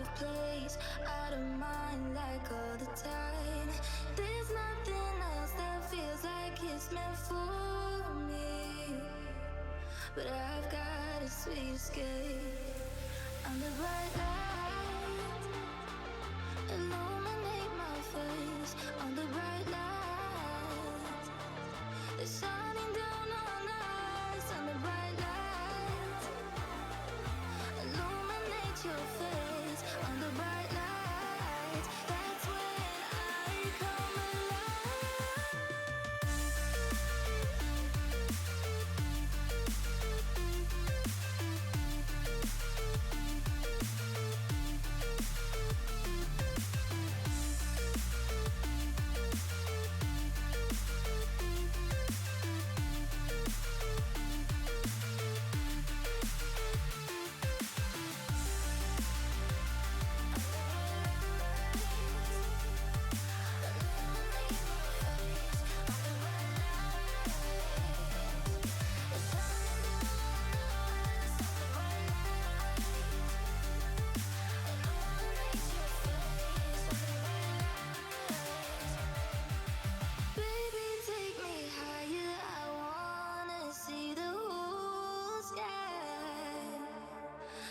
of place, out of mind like all the time. There's nothing else that feels like it's meant for me, but I've got a sweet escape. Under bright light, illuminate my face. Under bright light, it's shining down on us. Under bright light, illuminate your face. Under bright light, that's when I come alive. Baby, take me higher. I wanna see the whole sky.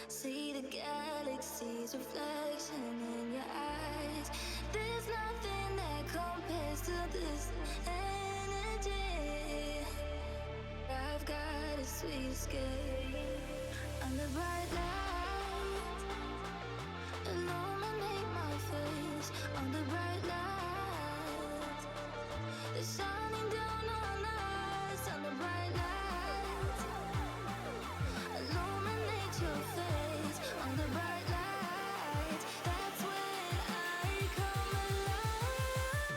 See the galaxy's reflection in your eyes. There's nothing that compares to this energy. I've got a sweet escape. Under bright light, illuminate my face. Under bright light, the shining down on us. Under bright light, illuminate your face. Under bright light, that's when I come alive.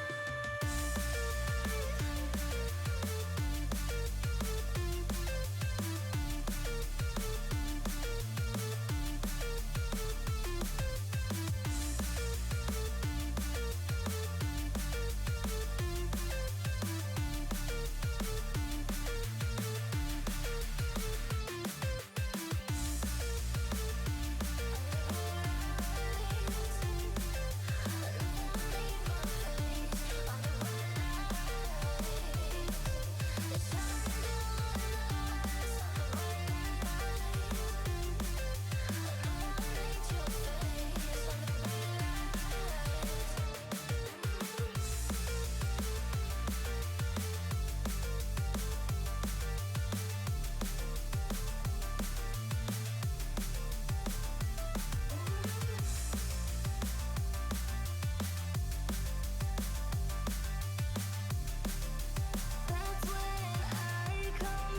That's when I come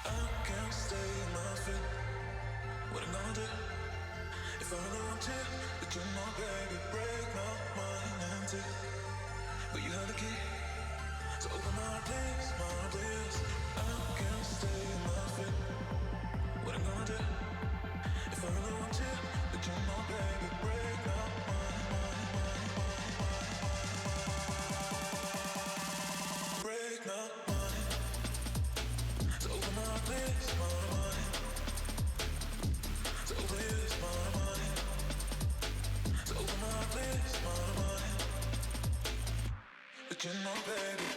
I can't stay in my feet. What I'm gonna do if I really want to? But you know, baby, break my mind empty. But you have the key, so open my place, my place. I can't stay in my feet. What I'm gonna do if I really want to? But you know, baby, break my mind, break my mind. So open my place, my mind. So please, my mind. So open my place, my mind. But you know, baby.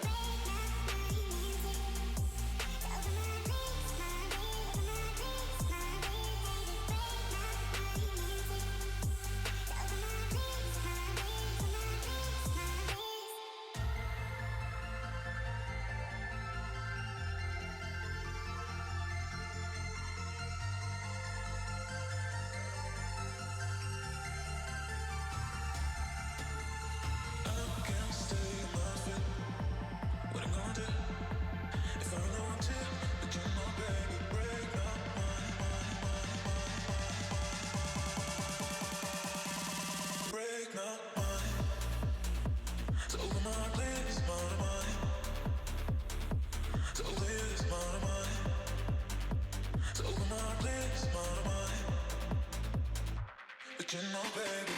but you know, baby.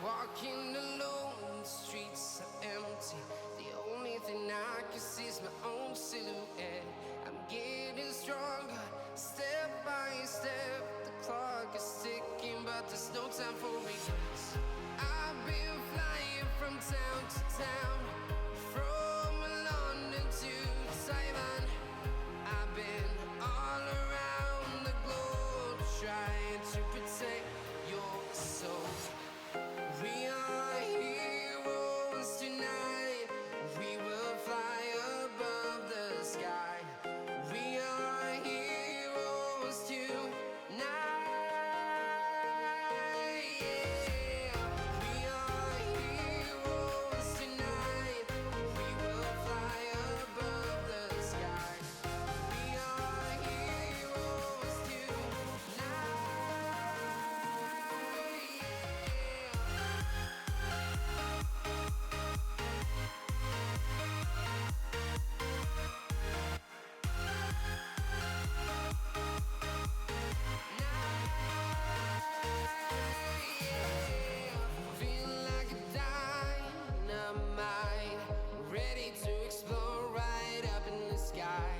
Walking alone, the streets are empty. The only thing I can see is my own silhouette. I'm getting stronger, step by step. The clock is ticking, but there's no time for regrets. I've been flying from town to town, from London to Taiwan. I've been all around the globe, trying to protect your soul. We are heroes tonight. We will fly above the sky. We are heroes tonight. Yeah. We are heroes tonight. We will fly above the sky. We are heroes tonight. Feel like a dynamite, ready to explode right up in the sky.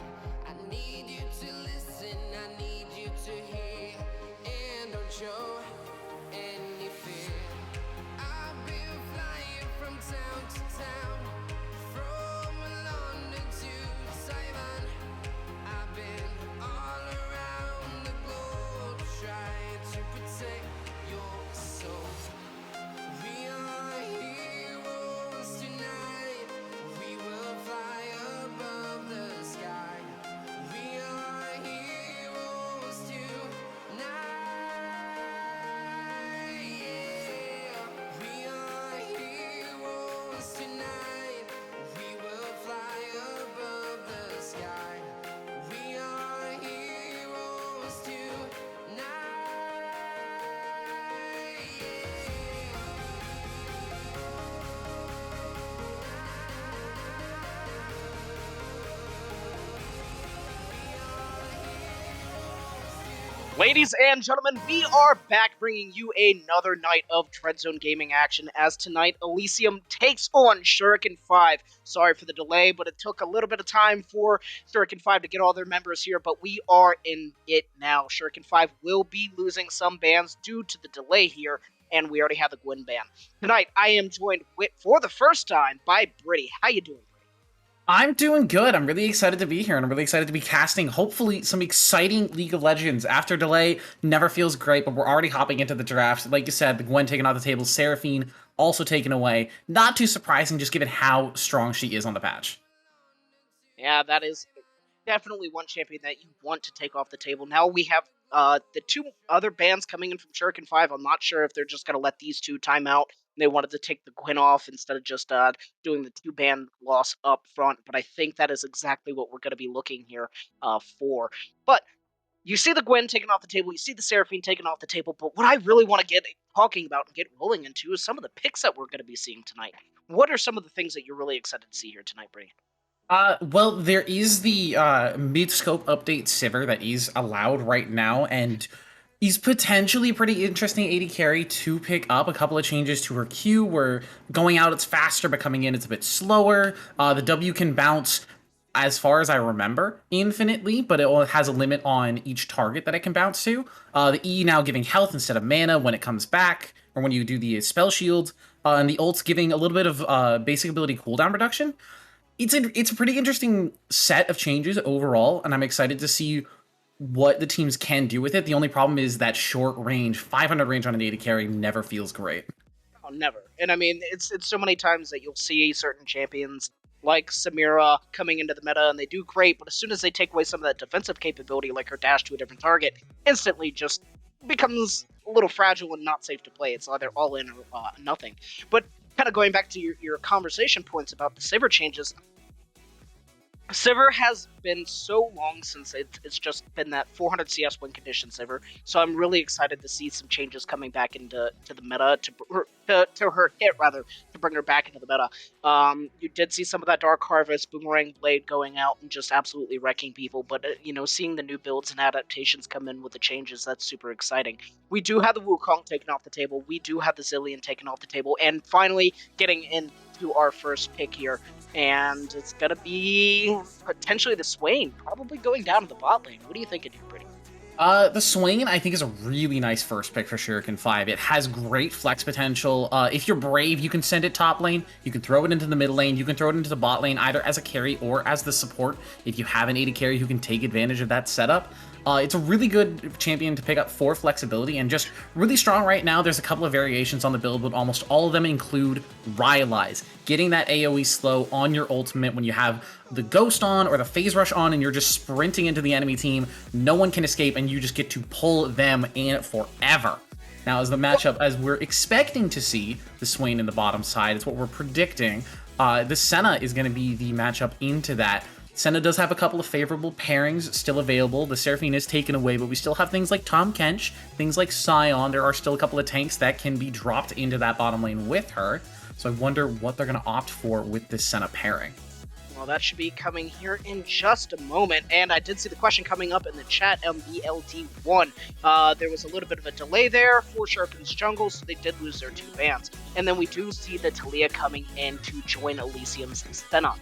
I need you to listen, I need you to hear, and don't show any fear. I've been flying from town to town, from London to Taiwan. I've been all around the globe, trying to protect your soul. We are heroes tonight. We will fly above the sky. We are heroes tonight. Yeah. We are heroes tonight. We will fly above the sky. We are heroes tonight. Ladies and gentlemen, we are back bringing you another night of Dreadzone Gaming action as tonight Elysium takes on Shuriken 5. Sorry for the delay, but it took a little bit of time for Shuriken 5 to get all their members here, but we are in it now. Shuriken 5 will be losing some bans due to the delay here, and we already have the Gwen ban. Tonight, I am joined for the first time by Brittany. How you doing? I'm doing good. I'm really excited to be here, and I'm really excited to be casting, hopefully, some exciting League of Legends. After delay, never feels great, but we're already hopping into the draft. Like you said, the Gwen taken off the table, Seraphine also taken away. Not too surprising, just given how strong she is on the patch. Yeah, that is definitely one champion that you want to take off the table. Now we have the two other bans coming in from Shuriken 5. I'm not sure if they're just going to let these two time out. They wanted to take the Gwen off instead of just doing the two ban loss up front, but I think that is exactly what we're going to be looking here for. But you see the Gwen taken off the table, you see the Seraphine taken off the table, but what I really want to get talking about and get rolling into is some of the picks that we're going to be seeing tonight. What are some of the things that you're really excited to see here tonight, Brady? Well, there is the mid-scope update Sivir that is allowed right now, and he's potentially pretty interesting AD carry to pick up. A couple of changes to her Q, where going out it's faster, but coming in it's a bit slower. The W can bounce, as far as I remember, infinitely, but it has a limit on each target that it can bounce to. The E now giving health instead of mana when it comes back, or when you do the spell shield, and the ult's giving a little bit of basic ability cooldown reduction. It's a pretty interesting set of changes overall, and I'm excited to see what the teams can do with it. The only problem is that short range, 500 range on an AD carry never feels great. Oh, never. And I mean, it's so many times that you'll see certain champions like Samira coming into the meta, and they do great, but as soon as they take away some of that defensive capability, like her dash to a different target, instantly just becomes a little fragile and not safe to play. It's either all in or nothing. But kind of going back to your conversation points about the Sivir changes, Sivir has been so long since it's just been that 400 CS win condition Sivir, so I'm really excited to see some changes coming back into the meta to her hit rather to bring her back into the meta. You did see some of that Dark Harvest Boomerang Blade going out and just absolutely wrecking people, but seeing the new builds and adaptations come in with the changes, that's super exciting. We do have the Wukong taken off the table, we do have the Zilean taken off the table, and finally getting into our first pick here. And it's going to be potentially the Swain, probably going down to the bot lane. What are you thinking here, Pretty? The Swain, I think, is a really nice first pick for Shuriken 5. It has great flex potential. If you're brave, you can send it top lane, you can throw it into the mid lane, you can throw it into the bot lane, either as a carry or as the support. If you have an AD carry who can take advantage of that setup, it's a really good champion to pick up for flexibility and just really strong right now. There's a couple of variations on the build, but almost all of them include Rylai's. Getting that AoE slow on your ultimate when you have the Ghost on or the Phase Rush on and you're just sprinting into the enemy team, no one can escape and you just get to pull them in forever. Now, as the matchup, as we're expecting to see the Swain in the bottom side, it's what we're predicting, the Senna is going to be the matchup into that. Senna does have a couple of favorable pairings still available. The Seraphine is taken away, but we still have things like Tahm Kench, things like Sion. There are still a couple of tanks that can be dropped into that bottom lane with her. So I wonder what they're going to opt for with this Senna pairing. Well, that should be coming here in just a moment. And I did see the question coming up in the chat on BLD1. There was a little bit of a delay there for Shuriken's jungle, so they did lose their 2 bans. And then we do see the Taliyah coming in to join Elysium's Senna.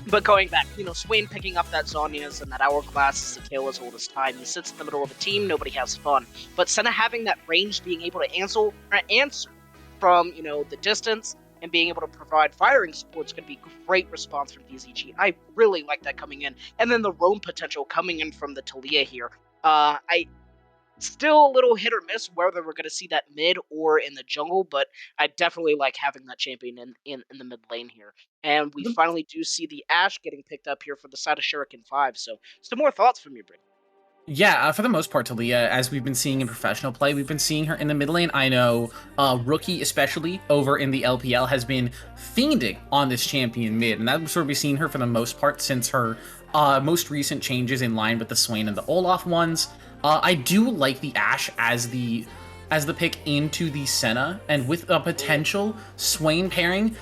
But going back, Swain picking up that Zhonya's and that Hourglass is the tale as old as time. He sits in the middle of the team, nobody has fun. But Senna having that range, being able to answer from, the distance, and being able to provide firing support is going to be great response from DZG. I really like that coming in. And then the roam potential coming in from the Taliyah here. Still a little hit or miss whether we're going to see that mid or in the jungle, but I definitely like having that champion in the mid lane here. And we finally do see the Ashe getting picked up here for the side of Shuriken 5. So some more thoughts from you, Britt. Yeah, for the most part, Taliyah, as we've been seeing in professional play, we've been seeing her in the mid lane. I know Rookie, especially over in the LPL, has been fiending on this champion mid, and that's where we've seen her for the most part since her most recent changes in line with the Swain and the Olaf ones. I do like the Ashe as the pick into the Senna, and with a potential Swain pairing.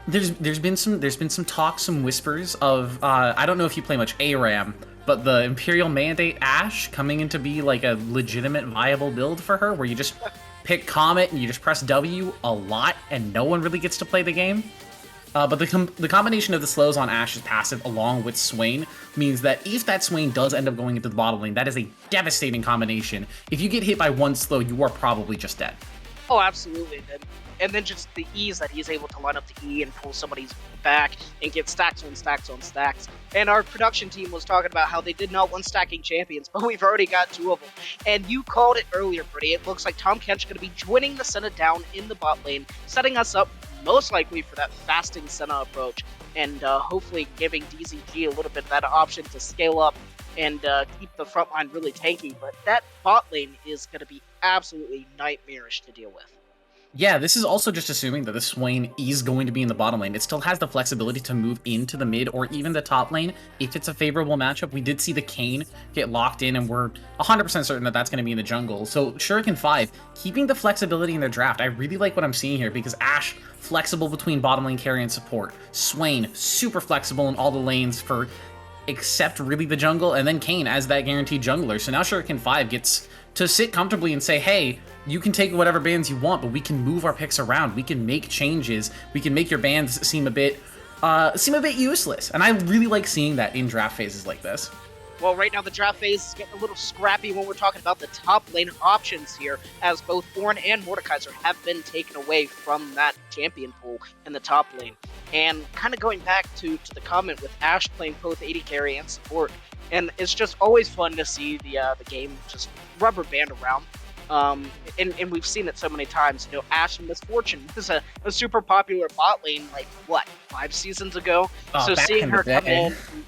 There's been some talk, some whispers of I don't know if you play much ARAM, but the Imperial Mandate Ashe coming in to be like a legitimate viable build for her, where you just pick Comet and you just press W a lot and no one really gets to play the game. But the combination of the slows on Ashe's passive along with Swain means that if that Swain does end up going into the bottom lane, that is a devastating combination. If you get hit by one slow, you are probably just dead. Oh, absolutely. And then just the ease that he's able to line up the E and pull somebody's back and get stacks on stacks on stacks. And our production team was talking about how they did not want stacking champions, but we've already got 2 of them. And you called it earlier, Pretty. It looks like Tahm Kench going to be joining the Senna down in the bot lane, setting us up most likely for that fasting Senna approach, and hopefully giving DZG a little bit of that option to scale up and keep the front line really tanky. But that bot lane is going to be absolutely nightmarish to deal with. Yeah, this is also just assuming that the Swain is going to be in the bottom lane. It still has the flexibility to move into the mid or even the top lane if it's a favorable matchup. We did see the Kayn get locked in, and we're 100% certain that that's going to be in the jungle. So Shuriken 5, keeping the flexibility in their draft. I really like what I'm seeing here because Ashe, flexible between bottom lane carry and support. Swain, super flexible in all the lanes for except really the jungle, and then Kayn as that guaranteed jungler. So now Shuriken 5 gets to sit comfortably and say, hey, you can take whatever bans you want, but we can move our picks around. We can make changes. We can make your bans seem a bit useless. And I really like seeing that in draft phases like this. Well, right now the draft phase is getting a little scrappy when we're talking about the top lane options here, as both Ornn and Mordekaiser have been taken away from that champion pool in the top lane. And kind of going back to the comment with Ashe playing both AD carry and support, and it's just always fun to see the game just rubber band around. And we've seen it so many times. Ash and Misfortune was a super popular bot lane, like, what, 5 seasons ago? Oh, So back seeing in her the come day. in and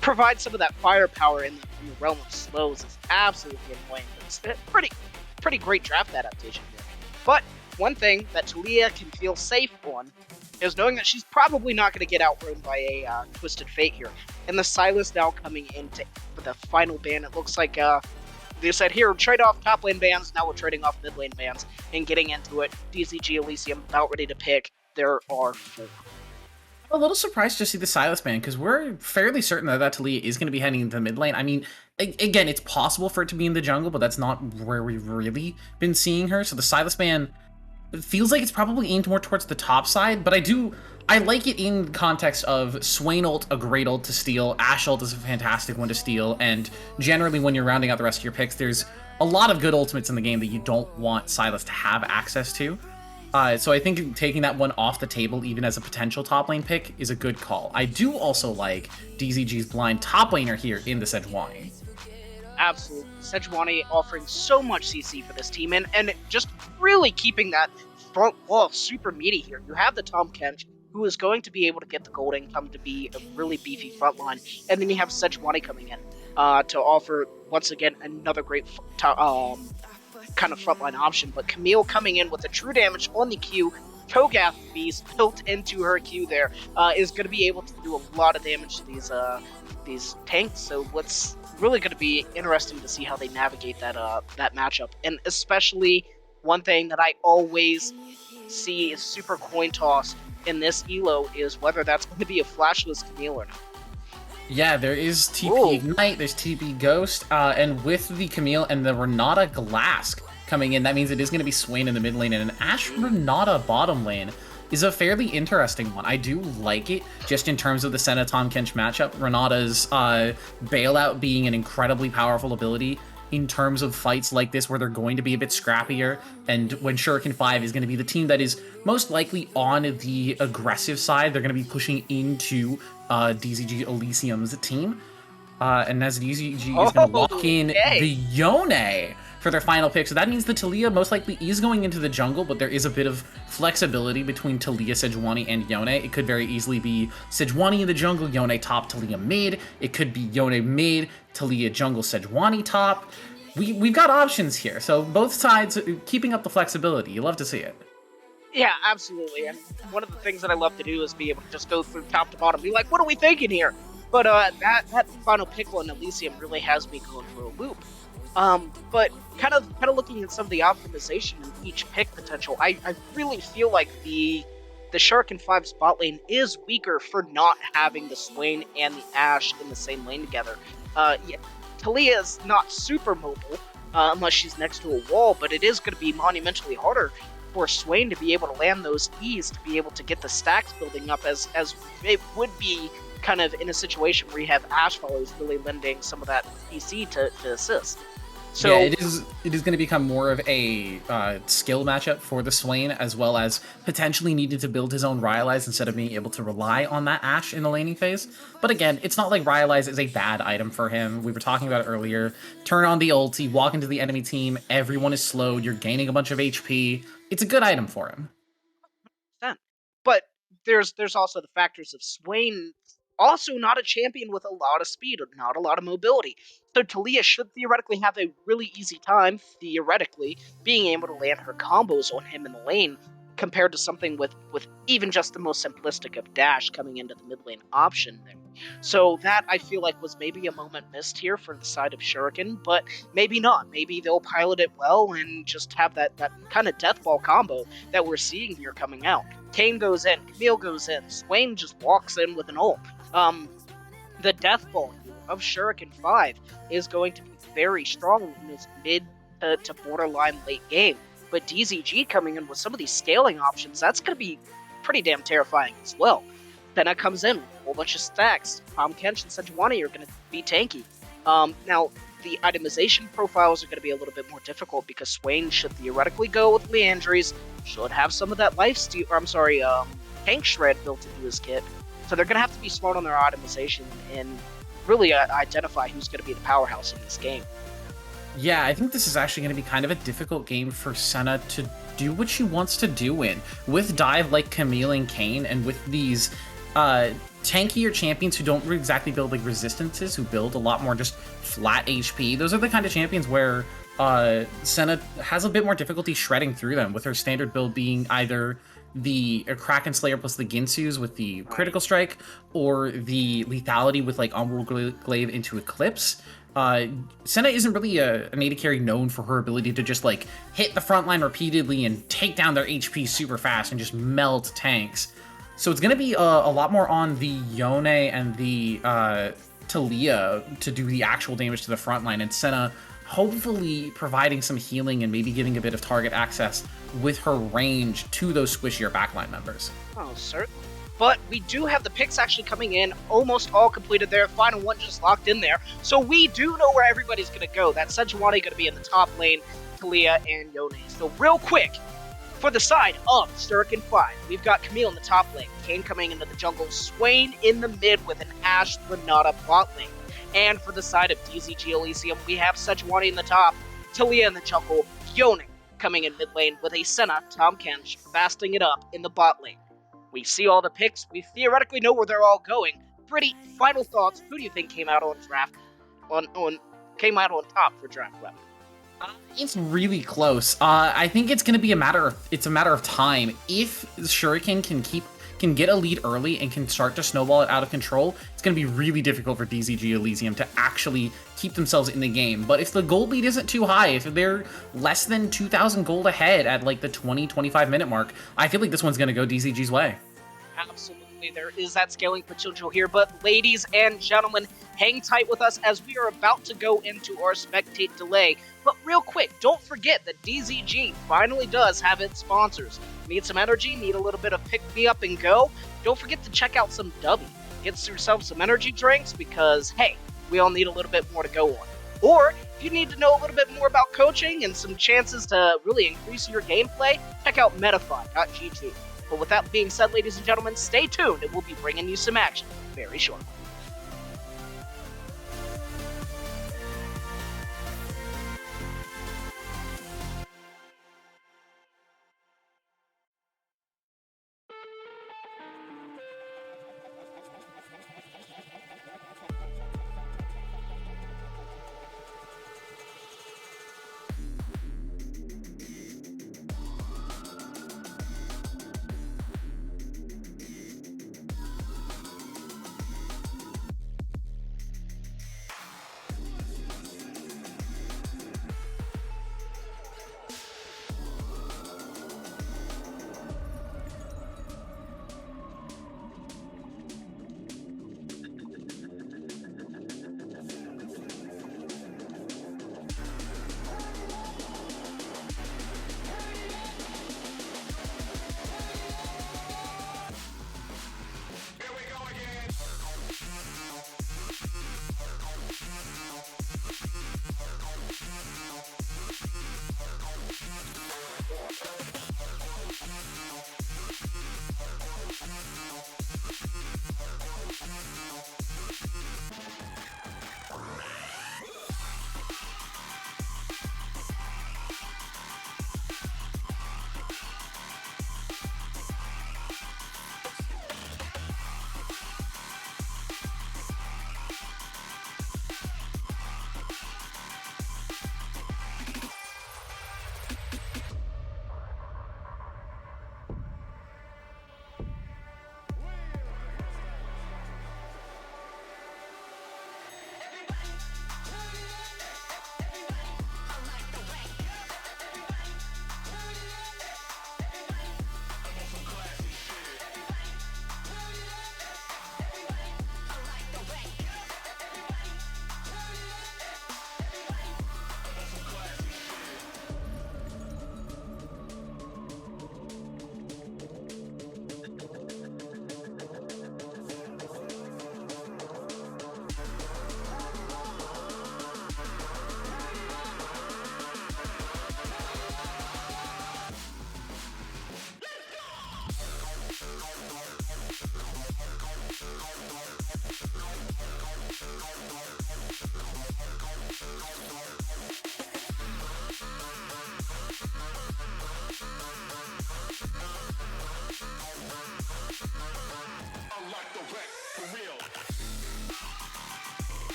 provide some of that firepower in the realm of slows is absolutely annoying. It's a pretty great draft adaptation here. But one thing that Talia can feel safe on is knowing that she's probably not going to get outrun by a Twisted Fate here. And the Silas now coming into the final ban, it looks like they said, here, trade off top lane bans, now we're trading off mid lane bans, and getting into it. DZG Elysium about ready to pick. There are 4. I'm a little surprised to see the Silas ban, because we're fairly certain that Talia is going to be heading into the mid lane. I mean, again, it's possible for it to be in the jungle, but that's not where we've really been seeing her. So the Silas ban feels like it's probably aimed more towards the top side, but I like it in context of Swain ult, a great ult to steal, Ashe ult is a fantastic one to steal, and generally when you're rounding out the rest of your picks, there's a lot of good ultimates in the game that you don't want Silas to have access to. So I think taking that one off the table, even as a potential top lane pick, is a good call. I do also like DZG's blind top laner here in the Sejuani. Absolutely. Sejuani offering so much CC for this team, and just really keeping that front wall super meaty here. You have the Tom Kench, who is going to be able to get the gold income to be a really beefy front line, and then you have Sejuani coming in to offer, once again, another great kind of frontline option. But Camille coming in with the true damage on the Q, Cho'Gath Beast built into her Q there, is going to be able to do a lot of damage to these tanks. So what's really going to be interesting to see how they navigate that matchup. And especially one thing that I always see is super coin toss in this elo is whether that's going to be a flashless Camille or not. Yeah, there is TP Ooh. Ignite, there's TP Ghost, and with the Camille and the Renata Glask coming in, that means it is going to be Swain in the mid lane, and an Ashe Renata bottom lane is a fairly interesting one. I do like it, just in terms of the Senna Tom Kench matchup. Renata's bailout being an incredibly powerful ability in terms of fights like this where they're going to be a bit scrappier, and when Shuriken 5 is going to be the team that is most likely on the aggressive side, they're going to be pushing into DZG Elysium's team. And as DZG is going to walk in the Yone for their final pick. So that means the Talia most likely is going into the jungle, but there is a bit of flexibility between Talia, Sejuani, and Yone. It could very easily be Sejuani in the jungle, Yone top, Talia mid. It could be Yone mid, Talia jungle, Sejuani top. We've got options here, so both sides keeping up the flexibility. You love to see it. Yeah, absolutely. And one of the things that I love to do is be able to just go through top to bottom, be like, what are we thinking here? But that final pick on Elysium really has me going for a loop. But kind of looking at some of the optimization in each pick potential, I really feel like the Shuriken 5 spot lane is weaker for not having the Swain and the Ashe in the same lane together. Yeah, Talia is not super mobile unless she's next to a wall, but it is going to be monumentally harder for Swain to be able to land those E's, to be able to get the stacks building up as it would be kind of in a situation where you have Ashe followers really lending some of that PC to assist. So yeah, it is going to become more of a skill matchup for the Swain, as well as potentially needing to build his own Rylai's instead of being able to rely on that Ashe in the laning phase. But again, it's not like Rylai's is a bad item for him. We were talking about it earlier. Turn on the ulti, walk into the enemy team, everyone is slowed, you're gaining a bunch of HP. It's a good item for him. But there's also the factors of Swain, also not a champion with a lot of speed or not a lot of mobility. So Talia should theoretically have a really easy time, theoretically, being able to land her combos on him in the lane, compared to something with even just the most simplistic of dash coming into the mid lane option there. So that, I feel like, was maybe a moment missed here for the side of Shuriken, but maybe not. Maybe they'll pilot it well and just have that kind of death ball combo that we're seeing here coming out. Kayn goes in, Camille goes in, Swain just walks in with an ult. The death ball of Shuriken 5 is going to be very strong in this mid to borderline late game. But DZG coming in with some of these scaling options, that's going to be pretty damn terrifying as well. Senna comes in with a whole bunch of stacks. Tom Kench and Sejuani are going to be tanky. Now, the itemization profiles are going to be a little bit more difficult because Swain should theoretically go with Leandries, should have some of that tank shred built into his kit. So they're going to have to be smart on their itemization and really identify who's going to be the powerhouse in this game. Yeah, I think this is actually going to be kind of a difficult game for Senna to do what she wants to do in. With dive like Camille and Kane, and with these tankier champions who don't exactly build like resistances, who build a lot more just flat HP, those are the kind of champions where Senna has a bit more difficulty shredding through them, with her standard build being either the Kraken Slayer plus the Ginsus with the critical strike, or the lethality with like Umbral Glaive into Eclipse. Senna isn't really an AD carry known for her ability to just like hit the front line repeatedly and take down their HP super fast and just melt tanks. So it's going to be a lot more on the Yone and the Talia to do the actual damage to the front line, and Senna hopefully providing some healing and maybe giving a bit of target access with her range to those squishier backline members. Oh, certainly. But we do have the picks actually coming in, almost all completed there. Final one just locked in there. So we do know where everybody's going to go. That's Sejuani going to be in the top lane, Talia and Yone. So real quick, for the side of Shuriken 5, we've got Camille in the top lane, Kane coming into the jungle, Swain in the mid with an Ashe Renata bot lane. And for the side of DZG Elysium, we have Sejuani in the top, Talia in the jungle, Yone coming in mid lane with a Senna, Tahm Kench, fasting it up in the bot lane. We see all the picks, we theoretically know where they're all going. Pretty final thoughts, who do you think came out on came out on top for draft web? It's really close. I think it's going to be a matter of time. If Shuriken can get a lead early and can start to snowball it out of control, it's going to be really difficult for DZG Elysium to actually keep themselves in the game. But if the gold lead isn't too high, if they're less than 2,000 gold ahead at like the 20-25 minute mark, I feel like this one's going to go DZG's way. Absolutely, there is that scaling potential here, but ladies and gentlemen, hang tight with us as we are about to go into our spectate delay. But real quick, don't forget that DZG finally does have its sponsors. Need some energy? Need a little bit of pick-me-up and go? Don't forget to check out some W. Get yourself some energy drinks because, hey, we all need a little bit more to go on. Or, if you need to know a little bit more about coaching and some chances to really increase your gameplay, check out Metafy.gt. But with that being said, ladies and gentlemen, stay tuned and we'll be bringing you some action very shortly.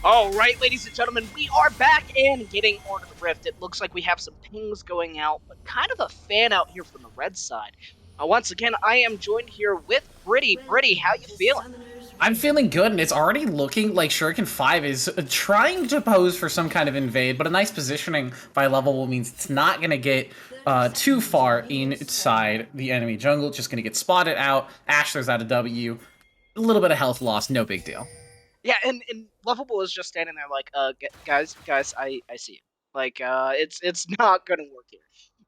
All right, ladies and gentlemen, we are back in getting Order of the Rift. It looks like we have some pings going out, but kind of a fan out here from the red side. Once again, I am joined here with Britty. Britty, how you feeling? I'm feeling good, and it's already looking like Shuriken 5 is trying to pose for some kind of invade, but a nice positioning by level means it's not going to get too far inside the enemy jungle. It's just going to get spotted out. Ashler's out of W. A little bit of health loss, no big deal. Yeah, and Lovable is just standing there like, guys, I see you. Like, it's not gonna work here.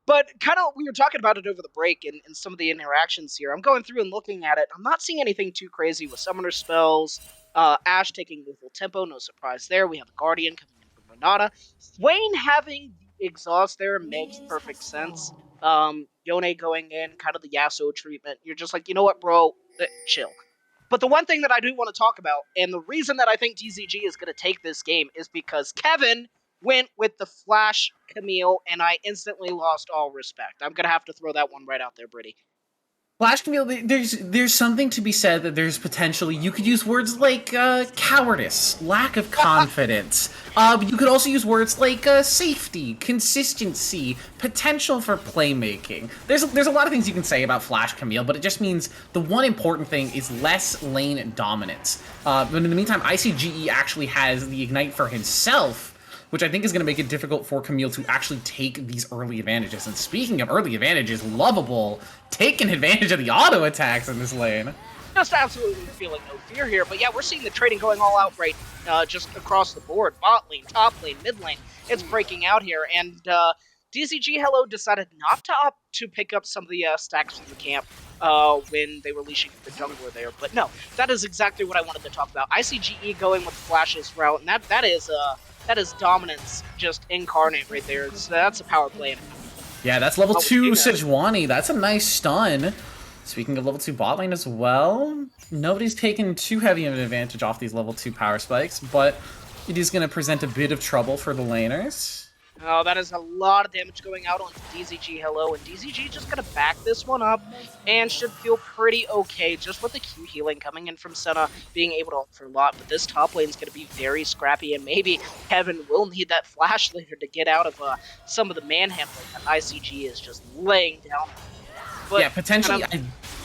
But kind of, we were talking about it over the break and some of the interactions here. I'm going through and looking at it. I'm not seeing anything too crazy with summoner spells. Ashe taking lethal tempo, no surprise there. We have a Guardian coming in from Renata. Swain having the exhaust there makes perfect sense. Yone going in, kind of the Yasuo treatment. You're just like, you know what, bro? Chill. But the one thing that I do want to talk about, and the reason that I think DZG is going to take this game, is because Kevin went with the Flash Camille, and I instantly lost all respect. I'm going to have to throw that one right out there, Britty. Flash Camille, there's something to be said that there's potentially, you could use words like cowardice, lack of confidence. You could also use words like safety, consistency, potential for playmaking. There's a lot of things you can say about Flash Camille, but it just means the one important thing is less lane dominance. But in the meantime, ICGE actually has the Ignite for himself, which I think is going to make it difficult for Camille to actually take these early advantages. And speaking of early advantages, Lovable taking advantage of the auto attacks in this lane. Just absolutely feeling no fear here, but yeah, we're seeing the trading going all out right just across the board. Bot lane, top lane, mid lane, it's breaking out here, and DZG Hello decided not to opt to pick up some of the stacks from the camp when they were leashing the jungler there, but no, that is exactly what I wanted to talk about. ICGE going with the Flash's route, and that is dominance just incarnate right there. That's a power play. Yeah, that's level 2 Sejuani. That's a nice stun. Speaking of level 2 bot lane as well, nobody's taken too heavy of an advantage off these level 2 power spikes, but it is going to present a bit of trouble for the laners. Oh, that is a lot of damage going out on DZG Hello, and DZG just gonna back this one up and should feel pretty okay just with the Q healing coming in from Senna, being able to offer a lot, but this top lane is gonna be very scrappy, and maybe Kevin will need that flash later to get out of some of the manhandling that ICG is just laying down. But yeah, potentially,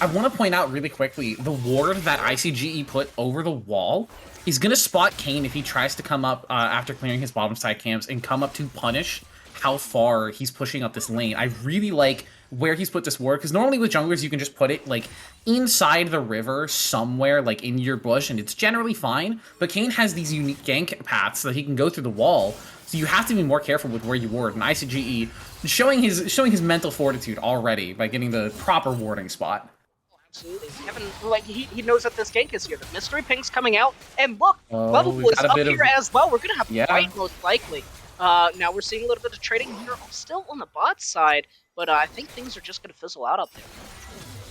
I want to point out really quickly, the ward that ICGE put over the wall, he's going to spot Kayn if he tries to come up after clearing his bottom side camps and come up to punish how far he's pushing up this lane. I really like where he's put this ward, because normally with junglers you can just put it like inside the river somewhere, like in your bush, and it's generally fine, but Kayn has these unique gank paths so that he can go through the wall, so you have to be more careful with where you ward, and ICGE showing his mental fortitude already by getting the proper warding spot. Absolutely. Kevin, like, he knows that this gank is here. The mystery ping's coming out, and look, Lovable is up here as well. We're going to have a fight, most likely. Now we're seeing a little bit of trading here, still on the bot side, but I think things are just going to fizzle out up there.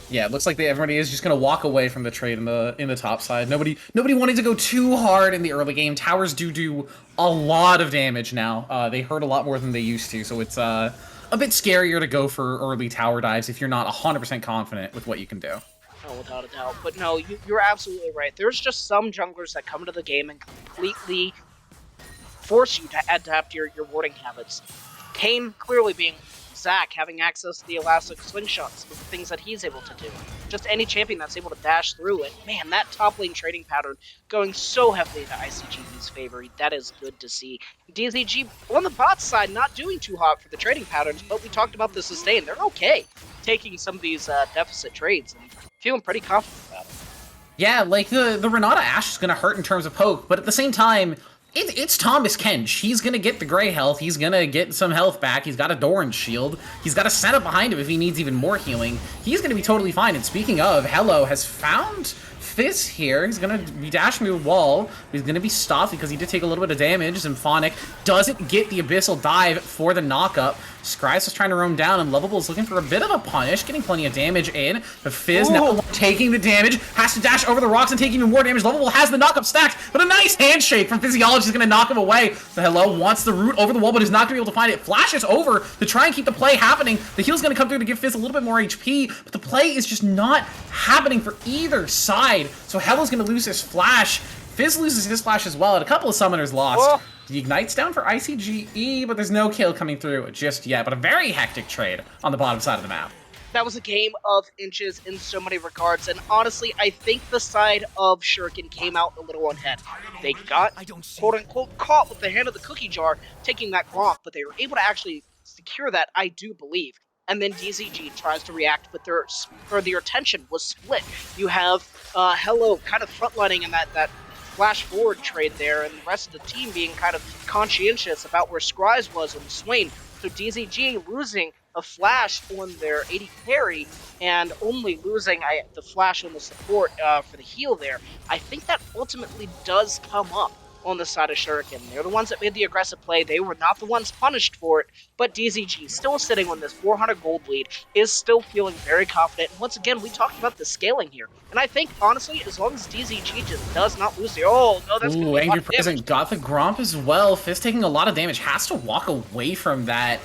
Yeah, it looks like everybody is just going to walk away from the trade in the top side. Nobody wanting to go too hard in the early game. Towers do a lot of damage now. They hurt a lot more than they used to, so it's a bit scarier to go for early tower dives if you're not 100% confident with what you can do. Oh, without a doubt. But no, you're absolutely right. There's just some junglers that come into the game and completely force you to adapt your warding habits. Kayn clearly being Zac, having access to the elastic slingshots, the things that he's able to do. Just any champion that's able to dash through it. Man, that top lane trading pattern going so heavily to ICG's favor. That is good to see. DZG on the bot side not doing too hot for the trading patterns, but we talked about the sustain. They're okay taking some of these deficit trades and feeling pretty confident about it. Yeah, like the Renata Ashe is going to hurt in terms of poke, but at the same time, it's Thomas Kench. He's going to get the gray health. He's going to get some health back. He's got a Doran shield. He's got a setup behind him if he needs even more healing. He's going to be totally fine. And speaking of, Hello has found Fizz here. He's going to be dashing through the wall. He's going to be stopped because he did take a little bit of damage. Symphonic doesn't get the Abyssal dive for the knockup. Scribes is trying to roam down, and Lovable is looking for a bit of a punish, getting plenty of damage in. But Fizz now taking the damage, has to dash over the rocks and take even more damage. Lovable has the knockup stacked, but a nice handshake from Physiology is going to knock him away. The Hello wants the root over the wall, but is not going to be able to find it. Flashes over to try and keep the play happening. The heal's going to come through to give Fizz a little bit more HP, but the play is just not happening for either side. So Hello's going to lose his flash. Fizz loses his flash as well, and a couple of summoners lost. Oh. The Ignite's down for ICGE, but there's no kill coming through just yet. But a very hectic trade on the bottom side of the map. That was a game of inches in so many regards, and honestly, I think the side of Shuriken came out a little ahead. They got, quote-unquote, caught with the hand of the cookie jar, taking that Gronk, but they were able to actually secure that, I do believe. And then DZG tries to react, but their attention was split. You have Hello kind of frontlining in that flash forward trade there, and the rest of the team being kind of conscientious about where Scry's was on the Swain. So DZG losing a flash on their AD carry and only losing the flash on the support for the heal there. I think that ultimately does come up on the side of Shuriken. They're the ones that made the aggressive play. They were not the ones punished for it, but DZG, still sitting on this 400 gold lead, is still feeling very confident. And once again, we talked about the scaling here. And I think, honestly, as long as DZG just does not lose the... Oh, no, that's going to be Angry Present got the Gromp as well. Fizz taking a lot of damage, has to walk away from that.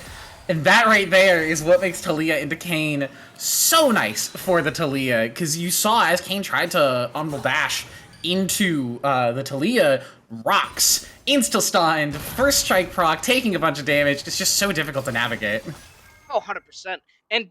And that right there is what makes Taliyah into Kayn so nice for the Taliyah, because you saw as Kayn tried to Honorable Dash into the Taliyah, rocks, insta-stunned, first strike proc, taking a bunch of damage. It's just so difficult to navigate. Oh, 100%. And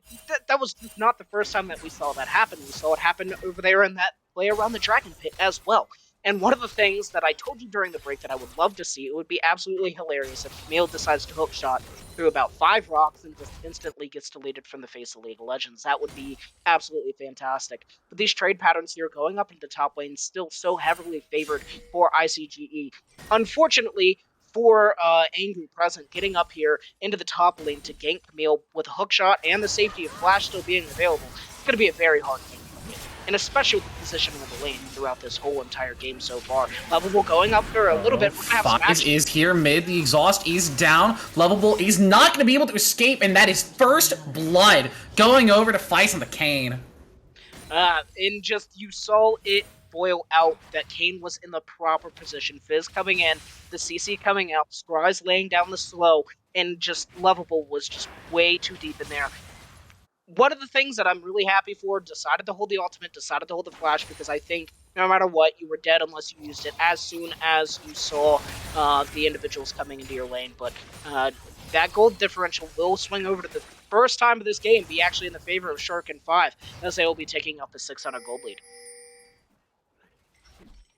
that was not the first time that we saw that happen. We saw it happen over there in that play around the Dragon Pit as well. And one of the things that I told you during the break that I would love to see, it would be absolutely hilarious if Camille decides to hookshot through about 5 rocks and just instantly gets deleted from the face of League of Legends. That would be absolutely fantastic. But these trade patterns here going up into top lane still so heavily favored for ICGE. Unfortunately, for Angry Present getting up here into the top lane to gank Camille with a hookshot and the safety of Flash still being available, it's going to be a very hard game. And especially with the positioning of the lane throughout this whole entire game so far. Lovable going up for a little bit. Fox is here mid. The exhaust is down. Lovable is not going to be able to escape, and that is first blood going over to Feist on the Kayn. And just, you saw it boil out that Kayn was in the proper position. Fizz coming in, the CC coming out, Scry's laying down the slow, and just Lovable was just way too deep in there. One of the things that I'm really happy for, decided to hold the ultimate, decided to hold the flash, because I think no matter what, you were dead unless you used it as soon as you saw the individuals coming into your lane. But that gold differential will swing over to the first time of this game, be actually in the favor of Shuriken 5, as they will be taking up the 600 gold lead.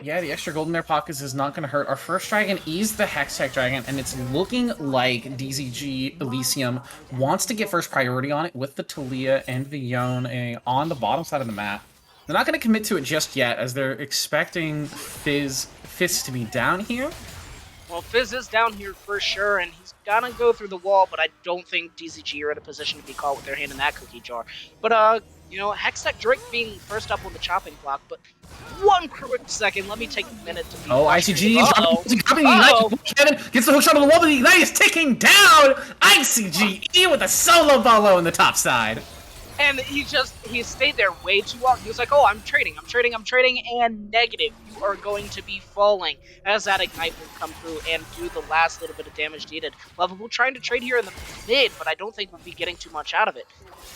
Yeah, the extra gold in their pockets is not going to hurt. Our first dragon is the Hextech Dragon, and it's looking like DZG Elysium wants to get first priority on it with the Taliyah and the Yone on the bottom side of the map. They're not going to commit to it just yet, as they're expecting Fizz to be down here. Well, Fizz is down here for sure, and he's gonna go through the wall, but I don't think DZG are in a position to be caught with their hand in that cookie jar. But, you know, Hextech Drake being first up on the chopping block, but one quick second, let me take a minute to be... Oh, ICG is dropping the Ignite. Kevin gets the hook shot on the wall, but the Ignite is ticking down! ICG with a solo bolo on the top side. And he stayed there way too long. He was like, oh, I'm trading, and negative. You are going to be falling as that Ignite will come through and do the last little bit of damage needed. Lovable trying to trade here in the mid, but I don't think we'll be getting too much out of it.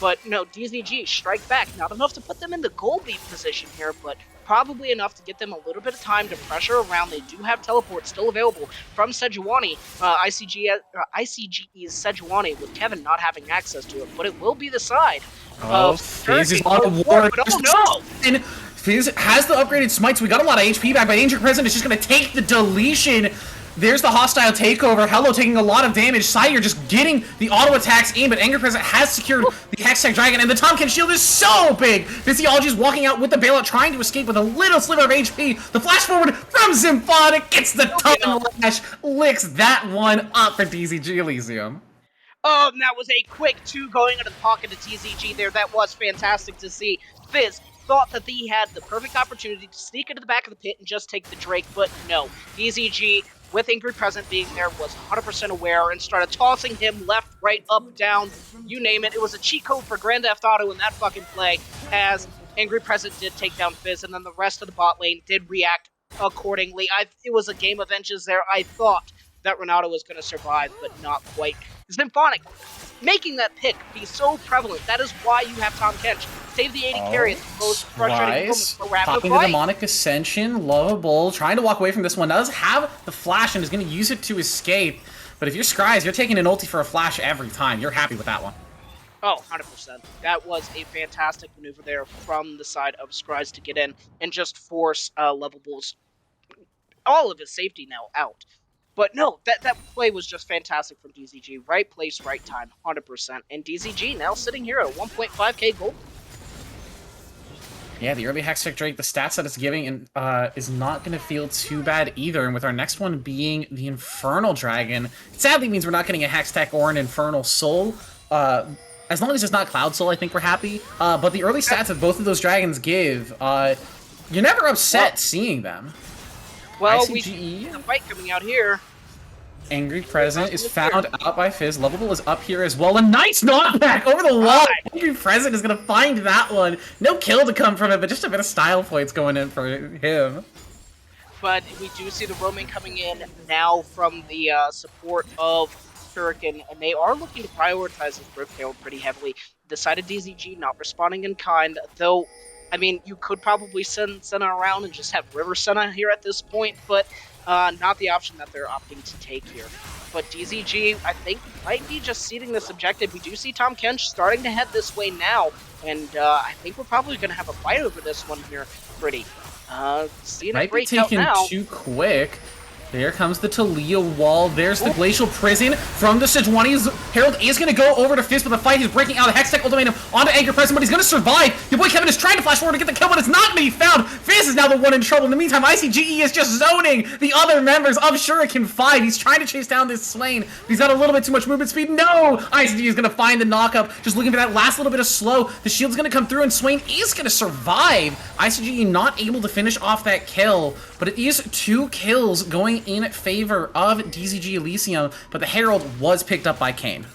But, no, DZG, strike back. Not enough to put them in the gold lead position here, but probably enough to get them a little bit of time to pressure around. They do have teleport still available from Sejuani, ICGE's Sejuani, with Kevin not having access to it, but it will be the side. Fizz is on a ward. Oh no! Fizz has the upgraded smites. We got a lot of HP back, but Angel Present is just going to take the deletion. There's the hostile takeover. Hello taking a lot of damage. Sire just getting the auto attacks in, but Angry Present has secured the Hextech Dragon, and the Tomkin shield is so big. Physiology is walking out with the bailout, trying to escape with a little sliver of HP. The flash forward from Symphonic gets the tongue lash, licks that one up for DZG Elysium. Oh, and that was a quick 2 going into the pocket of TZG there. That was fantastic to see. Fizz thought that he had the perfect opportunity to sneak into the back of the pit and just take the Drake, but no. DZG, with Angry Present being there, was 100% aware and started tossing him left, right, up, down, you name it. It was a cheat code for Grand Theft Auto in that fucking play, as Angry Present did take down Fizz, and then the rest of the bot lane did react accordingly. It was a game of inches there. I thought that Renato was going to survive, but not quite. Symphonic, making that pick be so prevalent. That is why you have Tahm Kench save the 80 carry at the most frustrating moment for rapid Popping the fight. Demonic Ascension, lovable, trying to walk away from this one. Does have the flash and is going to use it to escape. But if you're Scryz, you're taking an ulti for a flash every time. You're happy with that one. Oh, 100%. That was a fantastic maneuver there from the side of Scryz to get in and just force Levelbul's all of his safety now out. But no, that play was just fantastic from DZG. Right place, right time, 100%. And DZG now sitting here at 1.5k gold. Yeah, the early Hextech Drake, the stats that it's giving is not going to feel too bad either. And with our next one being the Infernal Dragon, it sadly means we're not getting a Hextech or an Infernal Soul. As long as it's not Cloud Soul, I think we're happy. But the early stats that both of those dragons give, you're never upset seeing them. Well, ICGE. we see the fight coming out here. Angry Present is found out by Fizz. Lovable is up here as well. A nice knockback over the wall. Angry Present is going to find that one. No kill to come from it, but just a bit of style points going in for him. But we do see the roaming coming in now from the support of Shuriken, and they are looking to prioritize this Rift Herald pretty heavily. Decided DZG not responding in kind, though, I mean, you could probably send Senna around and just have River Senna here at this point, but not the option that they're opting to take here. But DZG, I think, might be just ceding this objective. We do see Tahm Kench starting to head this way now, and I think we're probably going to have a fight over this one here pretty. Seeing it break out now. Might be taken too quick. There comes the Talia wall. There's the Glacial Prison from the Sejuani's. Herald is going to go over to Fizz, but the fight is breaking out. Hextech ultimatum onto Angry Present, but he's going to survive. Your boy Kevin is trying to flash forward to get the kill, but it's not going to be found. Fizz is now the one in trouble. In the meantime, ICGE is just zoning the other members of Shuriken 5. He's trying to chase down this Swain, but he's got a little bit too much movement speed. No! ICGE is going to find the knockup, just looking for that last little bit of slow. The shield's going to come through, and Swain is going to survive. ICGE not able to finish off that kill, but it is 2 kills going in favor of DZG Elysium, but the Herald was picked up by Kayn.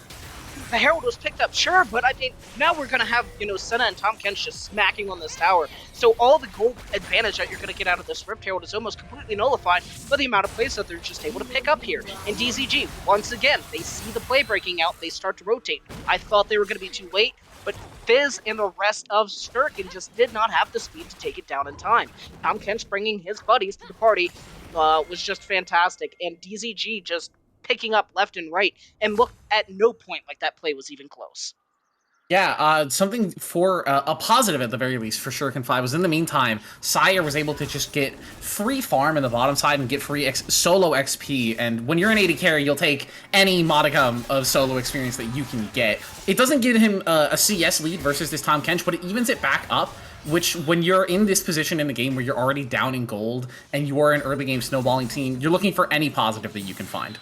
The Herald was picked up, sure, but I mean, now we're going to have, Senna and Tahm Kench just smacking on this tower. So all the gold advantage that you're going to get out of this Rift Herald is almost completely nullified by the amount of plays that they're just able to pick up here. And DZG, once again, they see the play breaking out, they start to rotate. I thought they were going to be too late, but Fizz and the rest of Shuriken just did not have the speed to take it down in time. Tahm Kench bringing his buddies to the party was just fantastic, and DZG just picking up left and right, and look, at no point like that play was even close. Yeah, something for a positive at the very least for Shuriken 5 was in the meantime, Sire was able to just get free farm in the bottom side and get free solo XP, and when you're an 80 carry, you'll take any modicum of solo experience that you can get. It doesn't give him a CS lead versus this Tahm Kench, but it evens it back up, which when you're in this position in the game where you're already down in gold and you are an early game snowballing team, you're looking for any positive that you can find.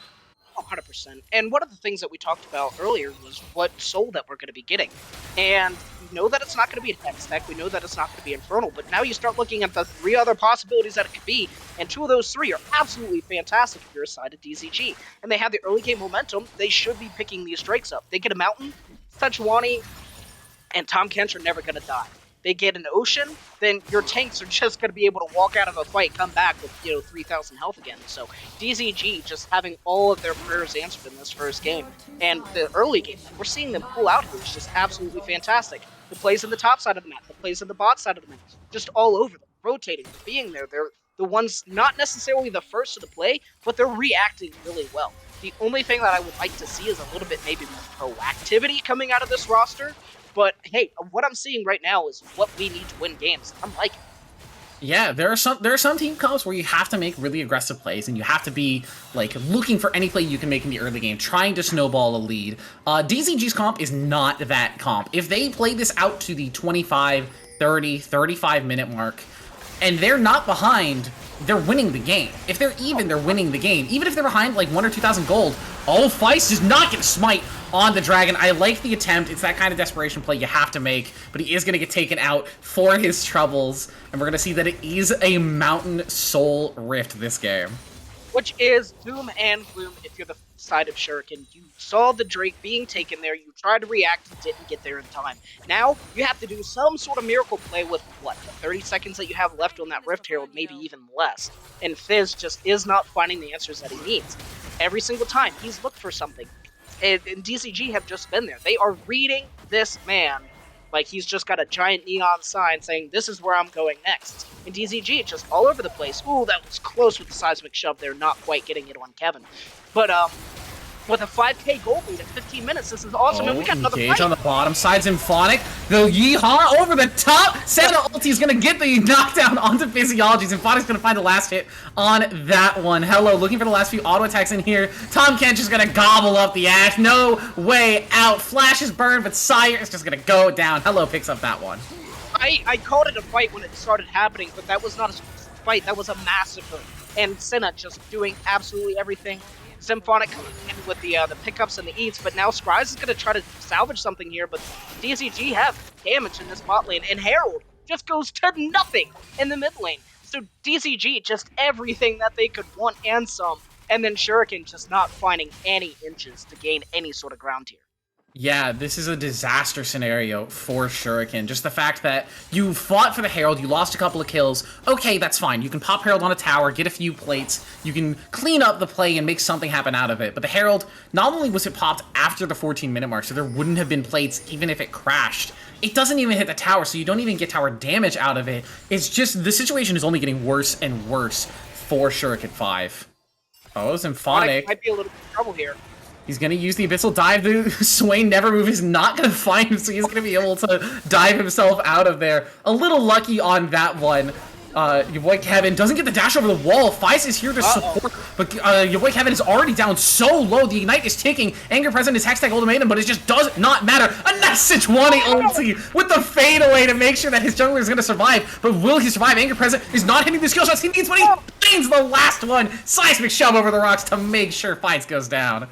100%. And one of the things that we talked about earlier was what soul that we're going to be getting. And we know that it's not going to be a Hextech, we know that it's not going to be Infernal, but now you start looking at the 3 other possibilities that it could be, and 2 of those 3 are absolutely fantastic if you're a side of DZG. And they have the early game momentum, they should be picking these Drakes up. They get a Mountain, Sejuani, and Tahm Kench are never going to die. They get an Ocean, then your tanks are just going to be able to walk out of a fight, come back with, 3,000 health again. So DZG just having all of their prayers answered in this first game. And the early game, we're seeing them pull out here is just absolutely fantastic. The plays on the top side of the map, the plays on the bot side of the map, just all over them, rotating, being there. They're the ones not necessarily the first to the play, but they're reacting really well. The only thing that I would like to see is a little bit maybe more proactivity coming out of this roster. But hey, what I'm seeing right now is what we need to win games. I'm liking it. Yeah, there are some team comps where you have to make really aggressive plays, and you have to be like looking for any play you can make in the early game, trying to snowball a lead. DZG's comp is not that comp. If they play this out to the 25, 30, 35 minute mark, and they're not behind, they're winning the game. If they're even, they're winning the game. Even if they're behind like 1,000 or 2,000 gold, Feist does not get smite on the dragon. I like the attempt. It's that kind of desperation play you have to make, but he is going to get taken out for his troubles, and we're going to see that it is a Mountain Soul Rift this game. Which is doom and gloom if you're the side of Shuriken. You saw the Drake being taken there, you tried to react and didn't get there in time. Now, you have to do some sort of miracle play with, what, the 30 seconds that you have left on that Rift Herald, maybe even less. And Fizz just is not finding the answers that he needs. Every single time, he's looked for something. and DZG have just been there. They are reading this man like he's just got a giant neon sign saying, "This is where I'm going next." And DZG just all over the place. Ooh, that was close with the seismic shove there, not quite getting it on Kevin. But with a 5k gold lead in 15 minutes, this is awesome. And we got another engage fight on the bottom side. Symphonic, the yeehaw over the top. Senna ulti is gonna get the knockdown onto Physiology. Symphonic's gonna find the last hit on that one. Hello, looking for the last few auto attacks in here. Tom Kench is gonna gobble up the Ashe. No way out. Flash is burned, but Sire is just gonna go down. Hello picks up that one. I called it a fight when it started happening, but that was not a fight. That was a massacre. And Senna just doing absolutely everything. Symphonic coming in with the pickups and the eats, but now Scryze is going to try to salvage something here, but DZG have damage in this bot lane, and Herald just goes to nothing in the mid lane. So DZG just everything that they could want and some, and then Shuriken just not finding any inches to gain any sort of ground here. Yeah, this is a disaster scenario for Shuriken. Just the fact that you fought for the Herald, you lost a couple of kills. Okay, that's fine. You can pop Herald on a tower, get a few plates. You can clean up the play and make something happen out of it. But the Herald, not only was it popped after the 14-minute mark, so there wouldn't have been plates even if it crashed. It doesn't even hit the tower, so you don't even get tower damage out of it. It's just, the situation is only getting worse and worse for Shuriken 5. Oh, Symphonic might be a little bit of trouble here. He's going to use the Abyssal Dive. The Swain Never Move is not going to find him, so he's going to be able to dive himself out of there. A little lucky on that one. Your boy Kevin doesn't get the dash over the wall. Feist is here to support, but your boy Kevin is already down so low. The Ignite is ticking. Anger Present is Hextech Ultimatum, but it just does not matter. A nice Sejuani ulti with the fade away to make sure that his jungler is going to survive. But will he survive? Anger Present is not hitting the skill shots he needs, but he finds the last one. Seismic shove over the rocks to make sure Feist goes down.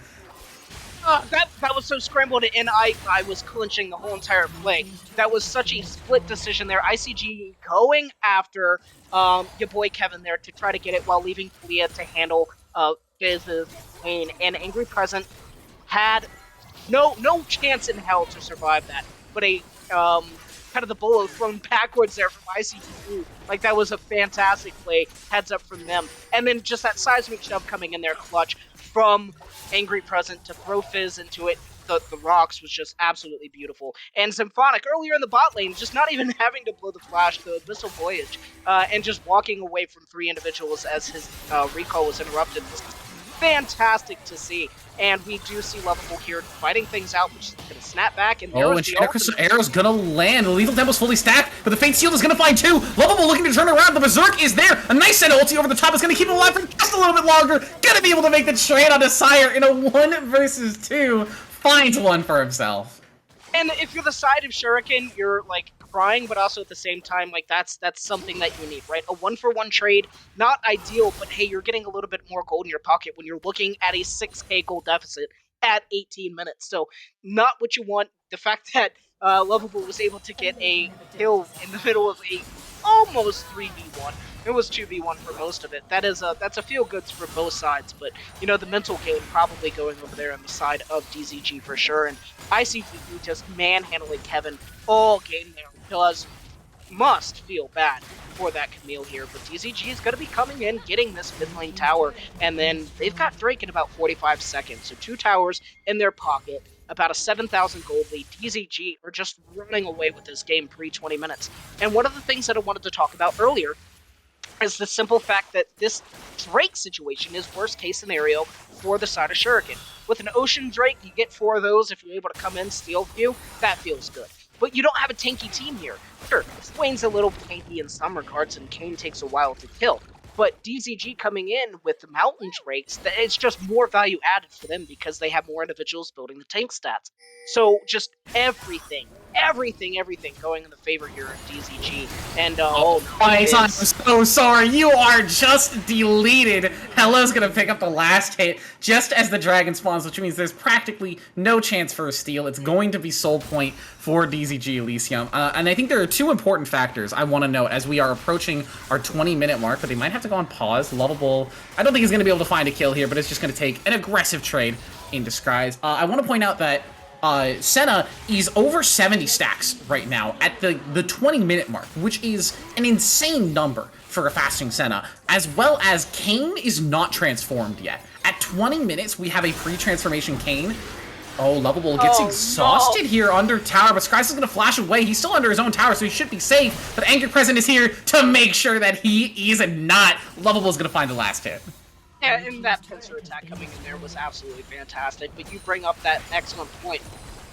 That was so scrambled, and I was clinching the whole entire play. That was such a split decision there. ICG going after your boy Kevin there to try to get it while leaving Talia to handle Fiz's pain. And Angry Present had no chance in hell to survive that. But a kind of the bullet thrown backwards there from ICG. Like, that was a fantastic play. Heads up from them. And then just that seismic shove coming in there clutch from Angry Present to throw Fizz into it. The rocks was just absolutely beautiful. And Symphonic earlier in the bot lane, just not even having to blow the flash, the Abyssal Voyage, and just walking away from 3 individuals as his recall was interrupted was fantastic to see. And we do see Lovable here fighting things out, which is going to snap back. And and Shadow Crystal Arrow's going to land. The Lethal Temple's fully stacked, but the Faint Shield is going to find 2. Lovable looking to turn around. The Berserk is there. A nice set ulti over the top is going to keep him alive for just a little bit longer. Going to be able to make the trade on Sire in a 1 versus 2. Finds one for himself. And if you're the side of Shuriken, you're like crying, but also at the same time, like that's something that you need, right? A 1-for-1 trade, not ideal, but hey, you're getting a little bit more gold in your pocket when you're looking at a 6k gold deficit at 18 minutes. So not what you want. The fact that Lovable was able to get a kill in the middle of a almost 3v1. It was 2v1 for most of it. That's a feel goods for both sides, but you know, the mental game probably going over there on the side of DZG for sure. And ICG just manhandling Kevin all game there must feel bad for that Camille here, but DZG is going to be coming in, getting this mid lane tower, and then they've got Drake in about 45 seconds, so 2 towers in their pocket, about a 7,000 gold lead. DZG are just running away with this game pre-20 minutes. And one of the things that I wanted to talk about earlier is the simple fact that this Drake situation is worst case scenario for the side of Shuriken. With an Ocean Drake, you get 4 of those. If you're able to come in, steal a few, that feels good. But you don't have a tanky team here. Sure, Swain's a little tanky in some regards, and Kayn takes a while to kill. But DZG coming in with the Mountain Drakes, it's just more value added for them because they have more individuals building the tank stats. So just everything going in the favor here of DZG. And I'm so sorry. You are just deleted. Hello's gonna pick up the last hit just as the dragon spawns, which means there's practically no chance for a steal. It's going to be soul point for DZG Elysium. And I think there are 2 important factors I want to note as we are approaching our 20-minute mark, but they might have to go on pause. Lovable, I don't think he's going to be able to find a kill here, but it's just going to take an aggressive trade in disguise. I want to point out that Senna is over 70 stacks right now at the 20-minute mark, which is an insane number for a fasting Senna, as well as Kayn is not transformed yet. At 20 minutes, we have a pre-transformation Kayn. Oh, Lovable gets Oh, exhausted no. here under tower, but Scryze is going to flash away. He's still under his own tower, so he should be safe. But Angry Present is here to make sure that he is not. Lovable is going to find the last hit. Yeah, and that pincer attack coming in there was absolutely fantastic, but you bring up that excellent point.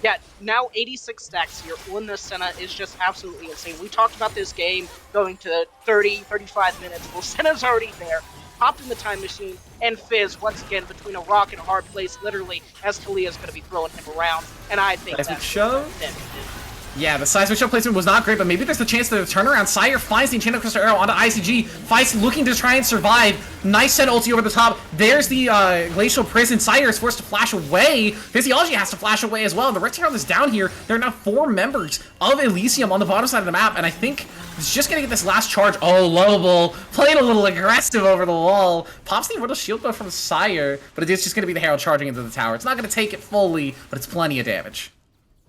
Yeah, now 86 stacks here on the Senna is just absolutely insane. We talked about this game going to 30, 35 minutes. Well, Senna's already there, hopped in the time machine, and Fizz, once again, between a rock and a hard place, literally, as Talia's going to be throwing him around, and I think that's shove. it. Yeah, the seismic shell placement was not great, but maybe there's a chance to turn around. Sire finds the Enchanted Crystal Arrow onto ICG. Feist looking to try and survive. Nice set ulti over the top. There's the Glacial Prison. Sire is forced to flash away. Physiology has to flash away as well. The Red Herald is down here. There are now 4 members of Elysium on the bottom side of the map, and I think it's just gonna get this last charge. Oh, Lovable played a little aggressive over the wall. Pops the Immortal Shield Bow from Sire, but it is just gonna be the Herald charging into the tower. It's not gonna take it fully, but it's plenty of damage.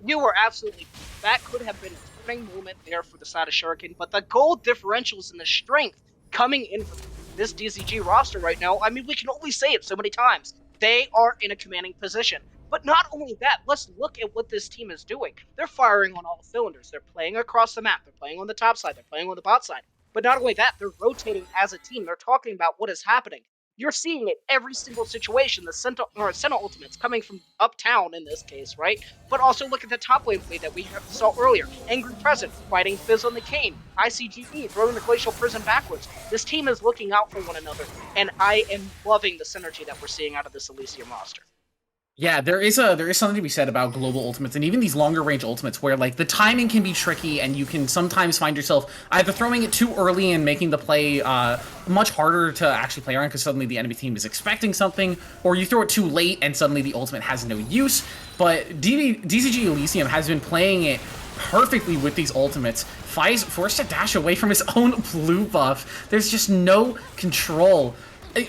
You were absolutely... That could have been a turning moment there for the side of Shuriken, but the gold differentials and the strength coming in from this DZG roster right now, I mean, we can only say it so many times. They are in a commanding position. But not only that, let's look at what this team is doing. They're firing on all cylinders. They're playing across the map. They're playing on the top side. They're playing on the bot side. But not only that, they're rotating as a team. They're talking about what is happening. You're seeing it every single situation. The Sentinel ultimates coming from uptown in this case, right? But also look at the top lane play that we saw earlier. Angry Present fighting Fizz on the Cane. ICGE throwing the Glacial Prison backwards. This team is looking out for one another, and I am loving the synergy that we're seeing out of this Elysium roster. Yeah, there is something to be said about global ultimates and even these longer range ultimates where like the timing can be tricky and you can sometimes find yourself either throwing it too early and making the play much harder to actually play around because suddenly the enemy team is expecting something, or you throw it too late and suddenly the ultimate has no use. But DZG Elysium has been playing it perfectly with these ultimates. Feist forced to dash away from his own blue buff. There's just no control.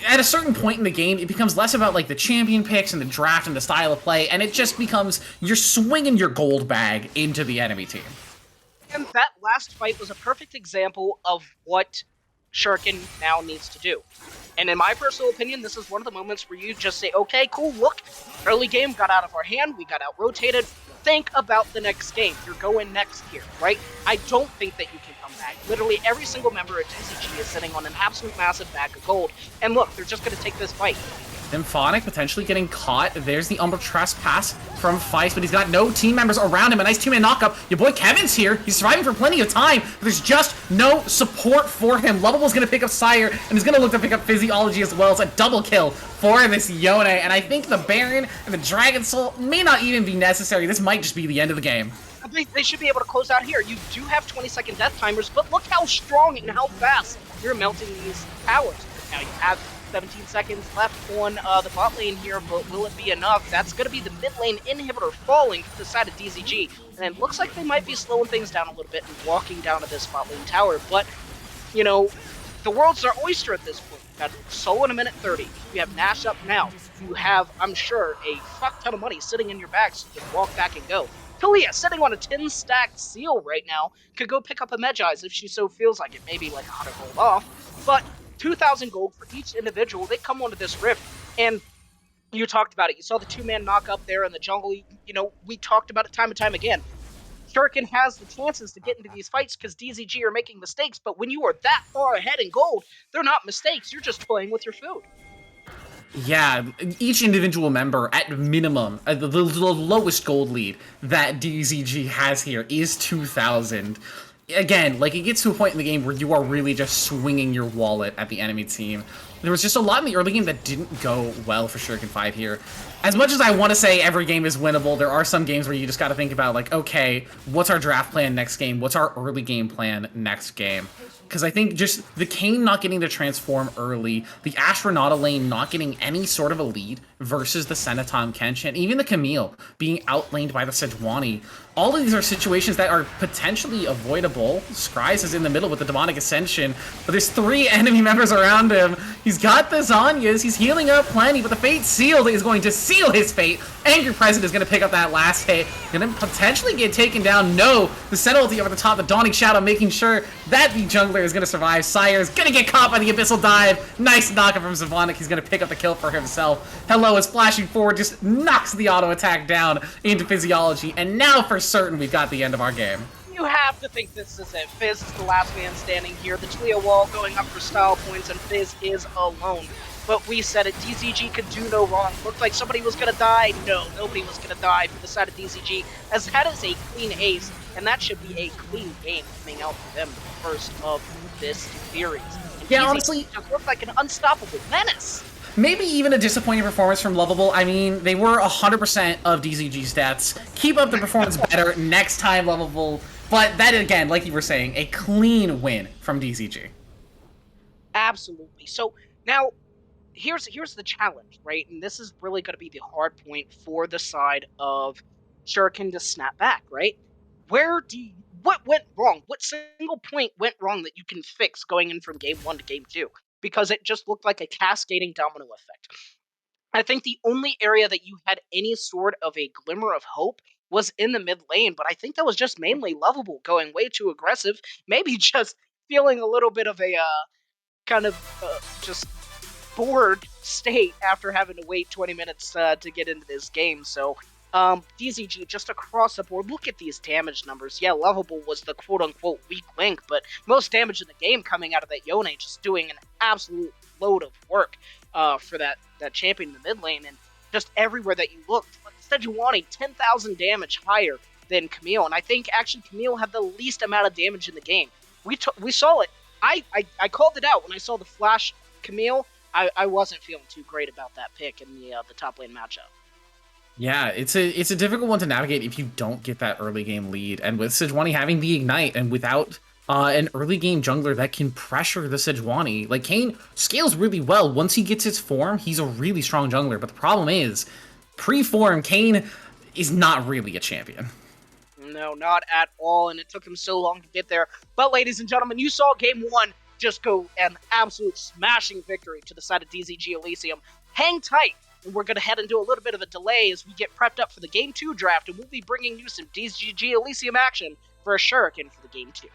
At a certain point in the game, it becomes less about like the champion picks and the draft and the style of play, and it just becomes you're swinging your gold bag into the enemy team. And that last fight was a perfect example of what Shuriken now needs to do. And in my personal opinion, this is one of the moments where you just say, okay, cool, look, early game got out of our hand, we got out-rotated, think about the next game. You're going next here, right? I don't think that you can come back. Literally every single member of DZG is sitting on an absolute massive bag of gold. And look, they're just going to take this fight. Symphonic potentially getting caught. There's the Umbra Trespass from Feist, but he's got no team members around him. A nice two-man knockup. Your boy Kevin's here. He's surviving for plenty of time, but there's just no support for him. Lovable's going to pick up Sire, and he's going to look to pick up Physiology as well. It's a double kill for this Yone, and I think the Baron and the Dragon Soul may not even be necessary. This might just be the end of the game. They should be able to close out here. You do have 20-second death timers, but look how strong and how fast you're melting these towers. Now you have 17 seconds left on the bot lane here, but will it be enough? That's going to be the mid lane inhibitor falling to the side of DZG, and it looks like they might be slowing things down a little bit and walking down to this bot lane tower, but, you know, the world's our oyster at this point. You've got Soul in a minute 30. You have Nash up now. You have, I'm sure, a fuck ton of money sitting in your bag so you can walk back and go. Talia, sitting on a 10-stacked seal right now, could go pick up a Medjai's if she so feels like it, maybe like 100 gold off, but 2,000 gold for each individual. They come onto this rift, and you talked about it. You saw the two-man knock up there in the jungle. You know, we talked about it time and time again. Shuriken has the chances to get into these fights because DZG are making mistakes, but when you are that far ahead in gold, they're not mistakes. You're just toying with your food. Yeah, each individual member, at minimum, the lowest gold lead that DZG has here is 2,000. Again, like, it gets to a point in the game where you are really just swinging your wallet at the enemy team. There was just a lot in the early game that didn't go well for Shuriken 5 here. As much as I want to say every game is winnable, there are some games where you just got to think about, like, okay, what's our draft plan next game? What's our early game plan next game? Because I think just the Kayn not getting to transform early, the Ashranada lane not getting any sort of a lead versus the Senatom Kench, and even the Camille being outlaned by the Sejuani. All of these are situations that are potentially avoidable. Scryze is in the middle with the Demonic Ascension, but there's 3 enemy members around him. He's got the Zanyas, he's healing up plenty, but the Fate Sealed is going to seal seal his fate. Angry President is going to pick up that last hit. Going to potentially get taken down. No, the Sentinel ulti over the top, the Dawning Shadow, making sure that the jungler is going to survive. Sire is going to get caught by the Abyssal Dive. Nice knockup from Symphonic. He's going to pick up the kill for himself. Hello is flashing forward, just knocks the auto attack down into Physiology. And now for certain we've got the end of our game. You have to think this is it. Fizz is the last man standing here. The Talia wall going up for style points, and Fizz is alone. But we said it, DZG could do no wrong. Looked like somebody was going to die. No, nobody was going to die for the side of DZG, as that is a clean ace, and that should be a clean game coming out for them, the first of this series. And yeah, DZG honestly, just looked like an unstoppable menace. Maybe even a disappointing performance from Lovable. I mean, they were 100% of DZG stats. Keep up the performance better next time, Lovable. But that, again, like you were saying, a clean win from DZG. Absolutely. So now, here's the challenge, right? And this is really going to be the hard point for the side of Shuriken to snap back, right? What went wrong? What single point went wrong that you can fix going in from game 1 to game 2? Because it just looked like a cascading domino effect. I think the only area that you had any sort of a glimmer of hope was in the mid lane, but I think that was just mainly Lovable going way too aggressive, maybe just feeling a little bit of a kind of just bored state after having to wait 20 minutes to get into this game. So DZG just across the board, look at these damage numbers. Yeah, Lovable was the quote-unquote weak link, but most damage in the game coming out of that Yone, just doing an absolute load of work for that champion in the mid lane, and just everywhere that you looked, Sejuani 10,000 damage higher than Camille, and I think actually Camille had the least amount of damage in the game. We saw it. I called it out when I saw the flash Camille. I wasn't feeling too great about that pick in the top lane matchup. Yeah, it's a difficult one to navigate if you don't get that early game lead, and with Sejuani having the Ignite, and without an early game jungler that can pressure the Sejuani, like Kayn scales really well. Once he gets his form, he's a really strong jungler, but the problem is, pre-form, Kayn is not really a champion. No, not at all, and it took him so long to get there. But ladies and gentlemen, you saw game 1 just go an absolute smashing victory to the side of DZG Elysium. Hang tight, and we're going to head into a little bit of a delay as we get prepped up for the game 2 draft, and we'll be bringing you some DZG Elysium action for a Shuriken for the game 2.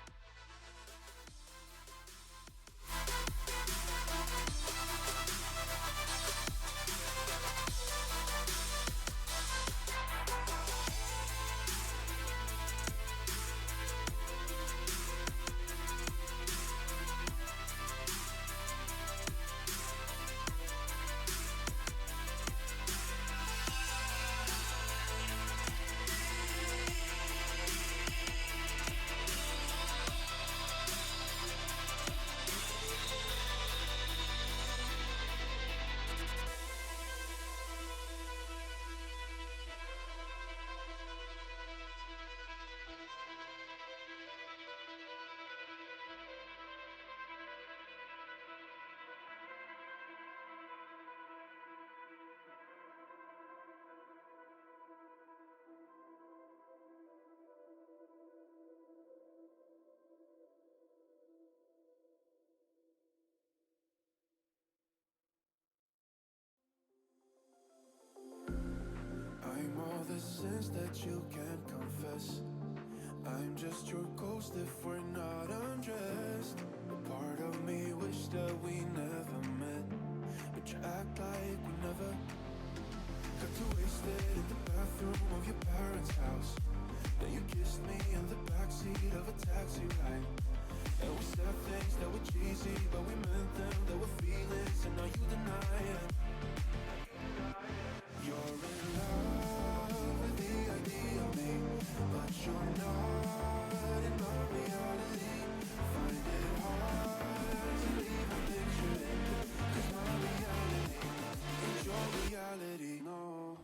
Sins that you can't confess. I'm just your ghost if we're not undressed. A part of me wish that we never met, but you act like we never. Got too wasted in the bathroom of your parents' house. Then you kissed me in the backseat of a taxi ride. And we said things that were cheesy, but we meant them. There were feelings, and now you deny it. You're in love with the idea of me, but you're not in my reality. Find it hard to leave a picture in it, 'cause my reality ain't your reality, no.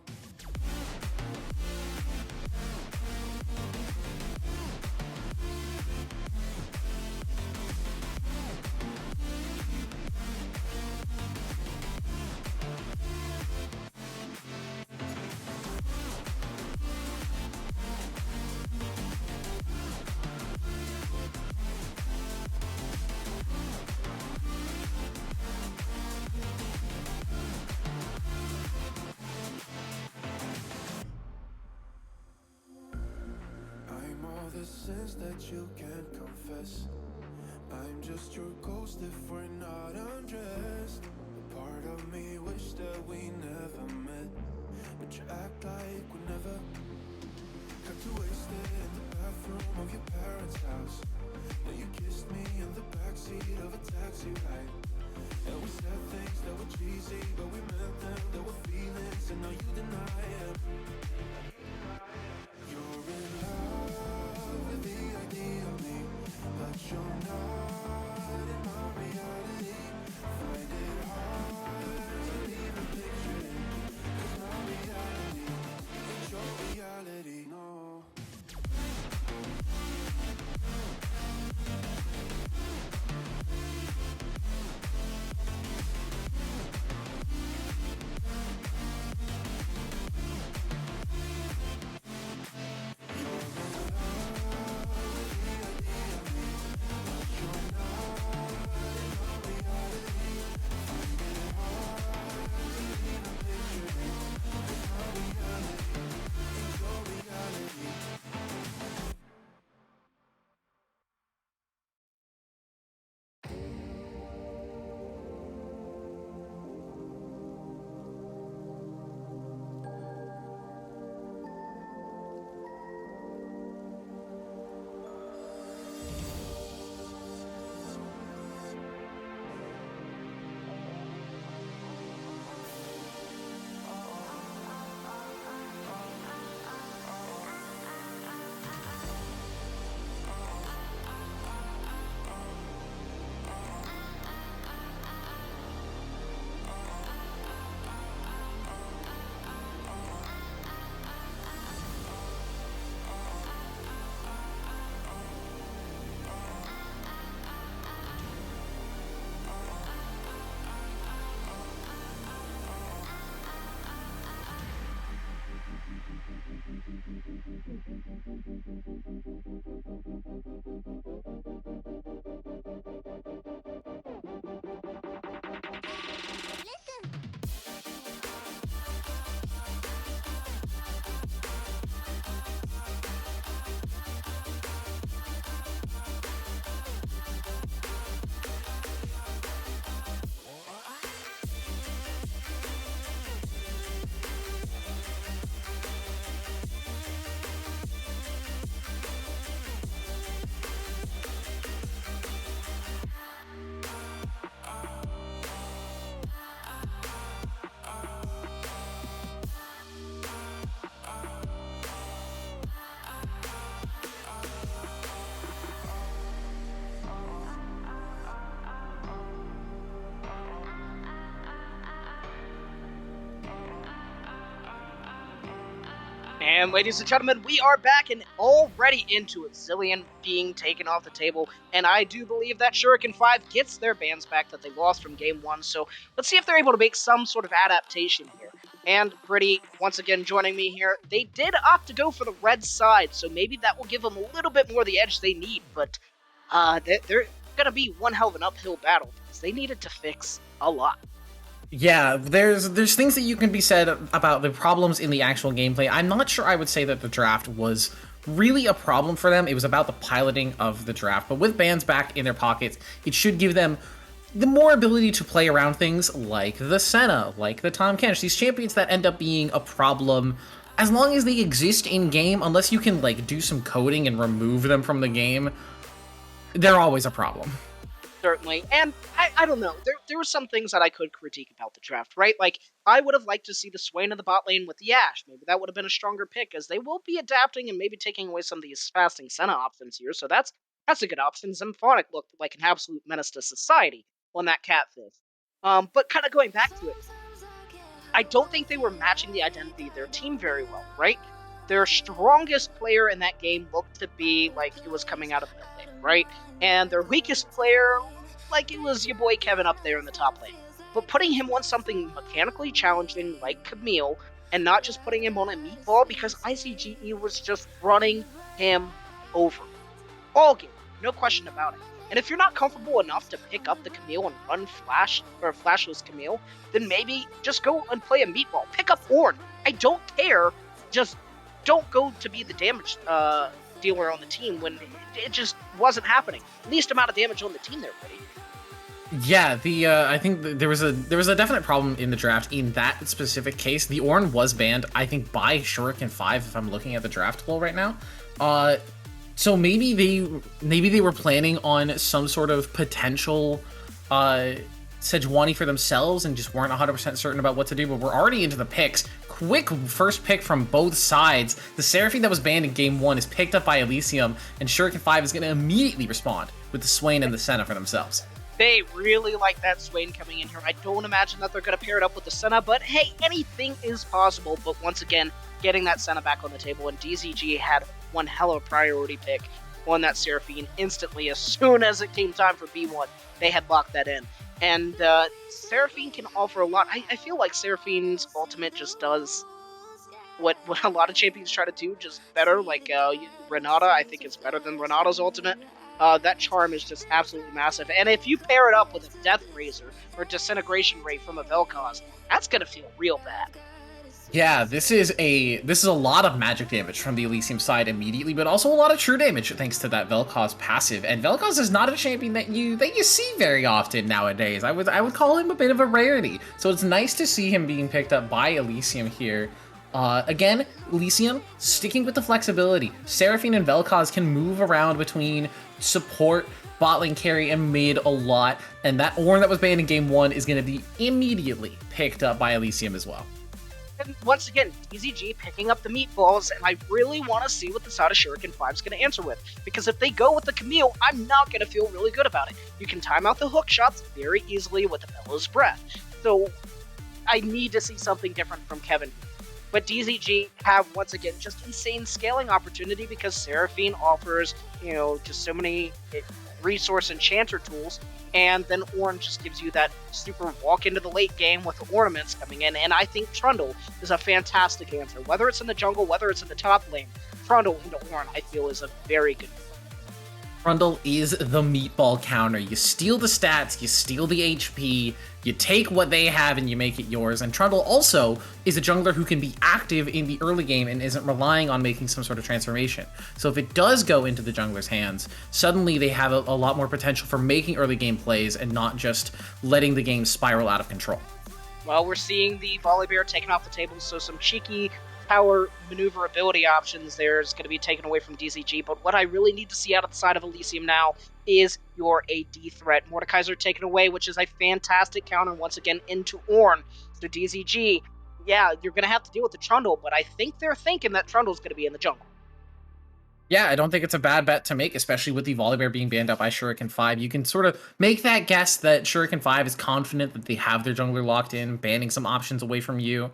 the sins that you can't confess. I'm just your ghost if we're not undressed. A part of me wish that we never met, but you act like we never. Got too wasted in the bathroom of your parents' house. Then you kissed me in the backseat of a taxi ride. And we said things that were cheesy, but we meant them. There were feelings, and now you deny them. You're in love with the idea of me, but you're not in my reality. Find it hard to even picture it, 'cause my reality ain't your reality, no. And ladies and gentlemen, we are back and already into Zillion being taken off the table. And I do believe that Shuriken 5 gets their bans back that they lost from Game 1. So let's see if they're able to make some sort of adaptation here. And Pretty, once again, joining me here. They did opt to go for the red side, so maybe that will give them a little bit more of the edge they need. But they're going to be one hell of an uphill battle because they needed to fix a lot. Yeah, there's things that you can be said about the problems in the actual gameplay. I'm not sure I would say that the draft was really a problem for them. It was about the piloting of the draft. But with bans back in their pockets, it should give them the more ability to play around things like the Senna, like the Tahm Kench, these champions that end up being a problem as long as they exist in game. Unless you can like do some coding and remove them from the game, they're always a problem. Certainly, and I don't know. There were some things that I could critique about the draft, right? Like, I would have liked to see the Swain in the bot lane with the Ashe. Maybe that would have been a stronger pick, as they will be adapting and maybe taking away some of these fasting Senna options here, so that's a good option. Symphonic looked like an absolute menace to society on that catfish. But kind of going back to it, I don't think they were matching the identity of their team very well, right? Their strongest player in that game looked to be like he was coming out of nothing, right? And their weakest player, like it was your boy Kevin up there in the top lane. But putting him on something mechanically challenging like Camille, and not just putting him on a meatball, because ICGE was just running him over. All game, no question about it. And if you're not comfortable enough to pick up the Camille and run Flash, or Flashless Camille, then maybe just go and play a meatball. Pick up Ornn. I don't care. Just don't go to be the damage dealer on the team when it just wasn't happening. Least amount of damage on the team there, buddy. Yeah, I think there was a definite problem in the draft in that specific case. The Ornn was banned, I think, by Shuriken 5 if I'm looking at the draft pool right now. So maybe they were planning on some sort of potential Sejuani for themselves and just weren't 100% certain about what to do, but we're already into the picks. Quick first pick from both sides. The Seraphine that was banned in Game 1 is picked up by Elysium, and Shuriken 5 is going to immediately respond with the Swain and the Senna for themselves. They really like that Swain coming in here. I don't imagine that they're going to pair it up with the Senna, but hey, anything is possible. But once again, getting that Senna back on the table, and DZG had one hell of a priority pick on that Seraphine instantly. As soon as it came time for B1, they had locked that in. And Seraphine can offer a lot. I feel like Seraphine's ultimate just does what a lot of champions try to do, just better. Like Renata, I think it's better than Renata's ultimate. That charm is just absolutely massive. And if you pair it up with a Death Razor or Disintegration Ray from a Vel'Koz, that's going to feel real bad. Yeah, this is a lot of magic damage from the Elysium side immediately, but also a lot of true damage thanks to that Vel'Koz passive. And Vel'Koz is not a champion that you see very often nowadays. I would call him a bit of a rarity. So it's nice to see him being picked up by Elysium here. Again, Elysium sticking with the flexibility. Seraphine and Vel'Koz can move around between support, bot lane carry, and mid a lot. And that Ornn that was banned in Game 1 is going to be immediately picked up by Elysium as well. And once again, DZG picking up the meatballs, and I really want to see what the side of Shuriken 5 is going to answer with. Because if they go with the Camille, I'm not going to feel really good about it. You can time out the hook shots very easily with the Bellows Breath. So I need to see something different from Kevin. But DZG have, once again, just insane scaling opportunity because Seraphine offers, just so many resource enchanter tools, and then Ornn just gives you that super walk into the late game with the ornaments coming in, and I think Trundle is a fantastic answer. Whether it's in the jungle, whether it's in the top lane, Trundle into Ornn, I feel, is a very good. Trundle is the meatball counter. You steal the stats, you steal the HP, you take what they have and you make it yours. And Trundle also is a jungler who can be active in the early game and isn't relying on making some sort of transformation. So if it does go into the jungler's hands, suddenly they have a lot more potential for making early game plays and not just letting the game spiral out of control. Well, we're seeing the Volibear taken off the table, so some cheeky power maneuverability options there is going to be taken away from DZG, but what I really need to see out of the side of Elysium now is your AD threat. Mordekaiser taken away, which is a fantastic counter once again into Ornn. So DZG, yeah, you're going to have to deal with the Trundle, but I think they're thinking that Trundle's going to be in the jungle. Yeah, I don't think it's a bad bet to make, especially with the Volibear being banned out by Shuriken 5. You can sort of make that guess that Shuriken 5 is confident that they have their jungler locked in, banning some options away from you.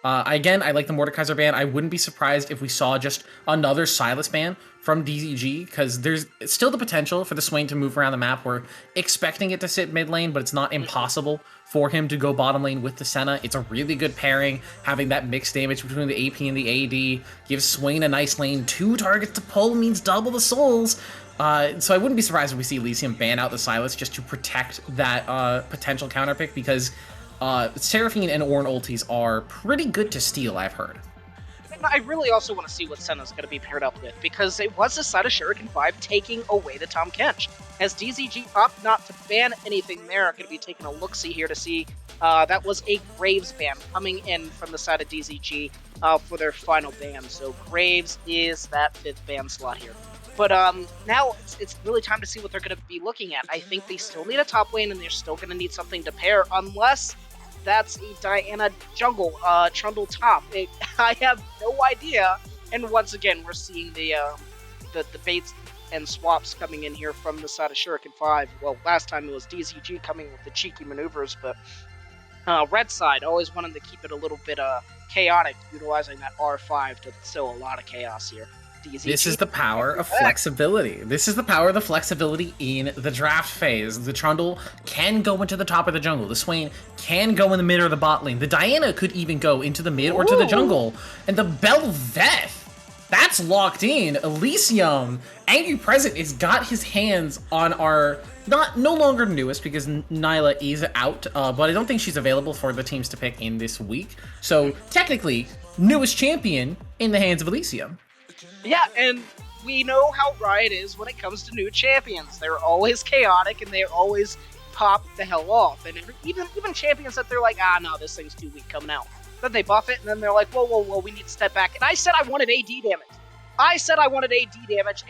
Again, I like the Mordekaiser ban. I wouldn't be surprised if we saw just another Sylas ban from DZG, because there's still the potential for the Swain to move around the map. We're expecting it to sit mid lane, but it's not impossible for him to go bottom lane with the Senna. It's a really good pairing. Having that mixed damage between the AP and the AD gives Swain a nice lane. 2 targets to pull means double the souls. So I wouldn't be surprised if we see Elysium ban out the Sylas just to protect that potential counter pick, because Seraphine and Ornn ultis are pretty good to steal, I've heard. And I really also want to see what Senna's going to be paired up with, because it was the side of Shuriken 5 taking away the Tahm Kench. As DZG opt not to ban anything there, I'm going to be taking a look-see here to see that was a Graves ban coming in from the side of DZG for their final ban. So Graves is that 5th ban slot here. But now it's really time to see what they're going to be looking at. I think they still need a top lane, and they're still going to need something to pair, unless that's a Diana jungle, Trundle top. I have no idea. And once again, we're seeing the baits and swaps coming in here from the side of Shuriken 5. Well, last time it was DZG coming with the cheeky maneuvers, but red side always wanted to keep it a little bit chaotic, utilizing that R5 to sow a lot of chaos here. DZG. This is the power of flexibility. This is the power of the flexibility in the draft phase. The Trundle can go into the top of the jungle. The Swain can go in the mid or the bot lane. The Diana could even go into the mid or to the jungle. And the Bel'Veth, that's locked in. Elysium, Angry Present, has got his hands on our no longer newest, because Nyla is out, but I don't think she's available for the teams to pick in this week. So technically, newest champion in the hands of Elysium. Yeah, and we know how Riot is when it comes to new champions. They're always chaotic and they always pop the hell off. And even champions that they're like, no, this thing's too weak coming out. Then they buff it, and then they're like, whoa, we need to step back. And I said I wanted AD damage.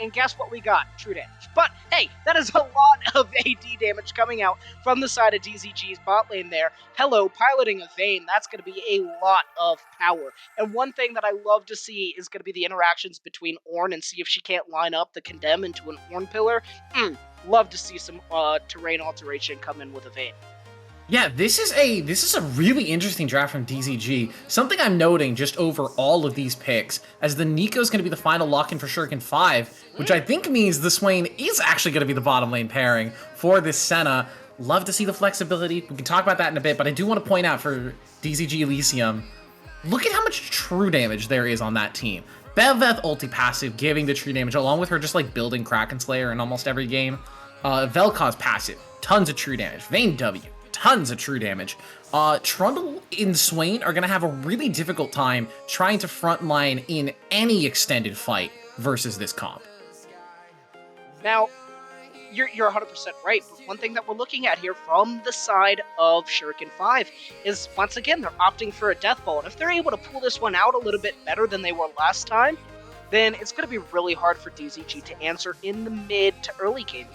And guess what we got? True damage. But, hey, that is a lot of AD damage coming out from the side of DZG's bot lane there. Hello, piloting a Vayne, that's going to be a lot of power. And one thing that I love to see is going to be the interactions between Ornn and see if she can't line up the Condemn into an Ornn pillar. Love to see some terrain alteration come in with a Vayne. Yeah, this is a really interesting draft from DZG. Something I'm noting just over all of these picks, as the Nico's going to be the final lock-in for Shuriken 5, which I think means the Swain is actually going to be the bottom lane pairing for this Senna. Love to see the flexibility. We can talk about that in a bit, but I do want to point out for DZG Elysium, look at how much true damage there is on that team. Bel'Veth ulti passive, giving the true damage, along with her just like building Kraken Slayer in almost every game. Vel'Koz passive, tons of true damage. Vayne W, tons of true damage. Trundle and Swain are going to have a really difficult time trying to frontline in any extended fight versus this comp. Now, you're 100% right, but one thing that we're looking at here from the side of Shuriken 5 is, once again, they're opting for a Death Ball, and if they're able to pull this one out a little bit better than they were last time, then it's going to be really hard for DZG to answer in the mid to early game.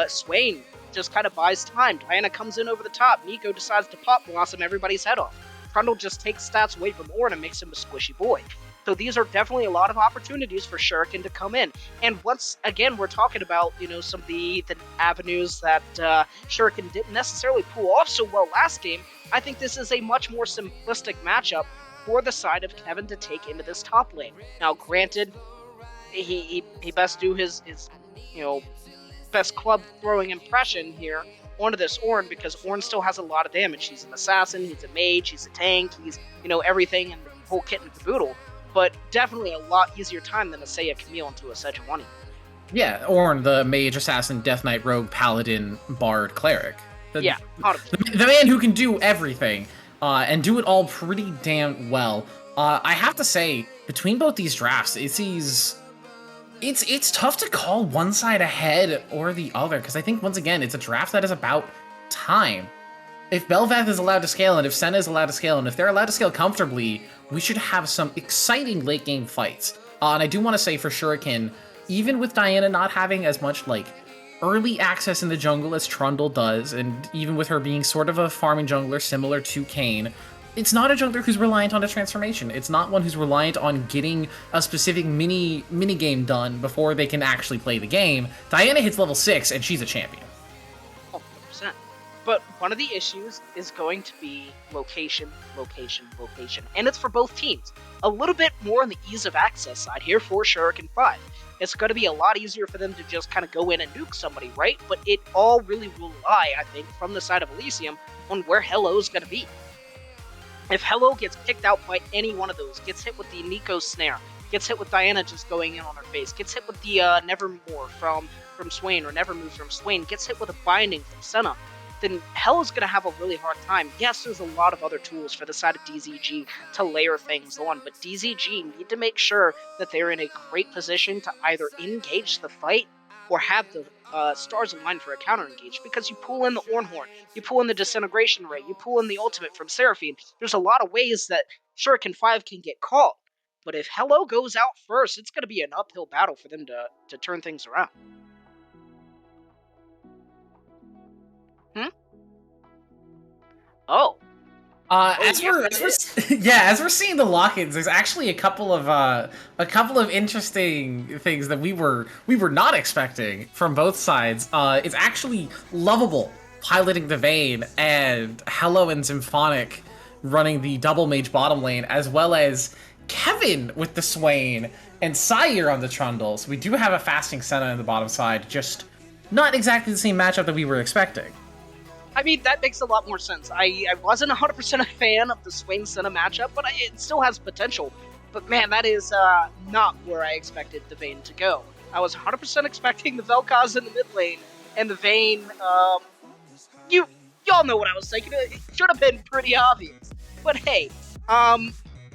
Swain just kind of buys time. Diana comes in over the top. Nico decides to pop Blossom everybody's head off. Trundle just takes stats away from Ornn and makes him a squishy boy. So these are definitely a lot of opportunities for Shuriken to come in. And once again, we're talking about, some of the avenues that Shuriken didn't necessarily pull off so well last game. I think this is a much more simplistic matchup for the side of Kevin to take into this top lane. Now, granted, he best do his best club throwing impression here onto this Ornn, because Ornn still has a lot of damage. He's an assassin, he's a mage, he's a tank, he's, everything and the whole kit and caboodle. But definitely a lot easier time than to say a Camille into a Sejuani. Yeah, Ornn, the mage, assassin, death knight, rogue, paladin, bard, cleric. The man who can do everything, and do it all pretty damn well. I have to say, between both these drafts, it's tough to call one side ahead or the other, because I think, once again, it's a draft that is about time. If Bel'Veth is allowed to scale, and if Senna is allowed to scale, and if they're allowed to scale comfortably, we should have some exciting late-game fights. And I do want to say for Shuriken, even with Diana not having as much, early access in the jungle as Trundle does, and even with her being sort of a farming jungler similar to Kayn, it's not a jungler who's reliant on a transformation. It's not one who's reliant on getting a specific mini game done before they can actually play the game. Diana hits level 6, and she's a champion. 100%. But one of the issues is going to be location. And it's for both teams. A little bit more on the ease of access side here for Shuriken 5. It's going to be a lot easier for them to just kind of go in and nuke somebody, right? But it all really will lie, I think, from the side of Elysium on where Hello's going to be. If Hello gets kicked out by any one of those, gets hit with the Nico snare, gets hit with Diana just going in on her face, gets hit with the Nevermore from Swain, or Nevermove from Swain, gets hit with a Binding from Senna, then Hello's going to have a really hard time. Yes, there's a lot of other tools for the side of DZG to layer things on, but DZG need to make sure that they're in a great position to either engage the fight or have the stars aligned for a counter-engage, because you pull in the Ornhorn, you pull in the Disintegration Ray, you pull in the ultimate from Seraphine. There's a lot of ways that Shuriken 5 can get caught, but if Hello goes out first, it's going to be an uphill battle for them to turn things around. As we're seeing the lock-ins, there's actually a couple of interesting things that we were not expecting from both sides. It's actually Lovable piloting the Vayne, and Hello and Symphonic running the double mage bottom lane, as well as Kevin with the Swain and Sire on the Trundle. So we do have a fasting Senna on the bottom side, just not exactly the same matchup that we were expecting. I mean, that makes a lot more sense. I wasn't 100% a fan of the Swain Senna matchup, but it still has potential. But man, that is not where I expected the Vayne to go. I was 100% expecting the Vel'Koz in the mid lane, and the Vayne, y'all know what I was thinking. It should have been pretty obvious. But hey,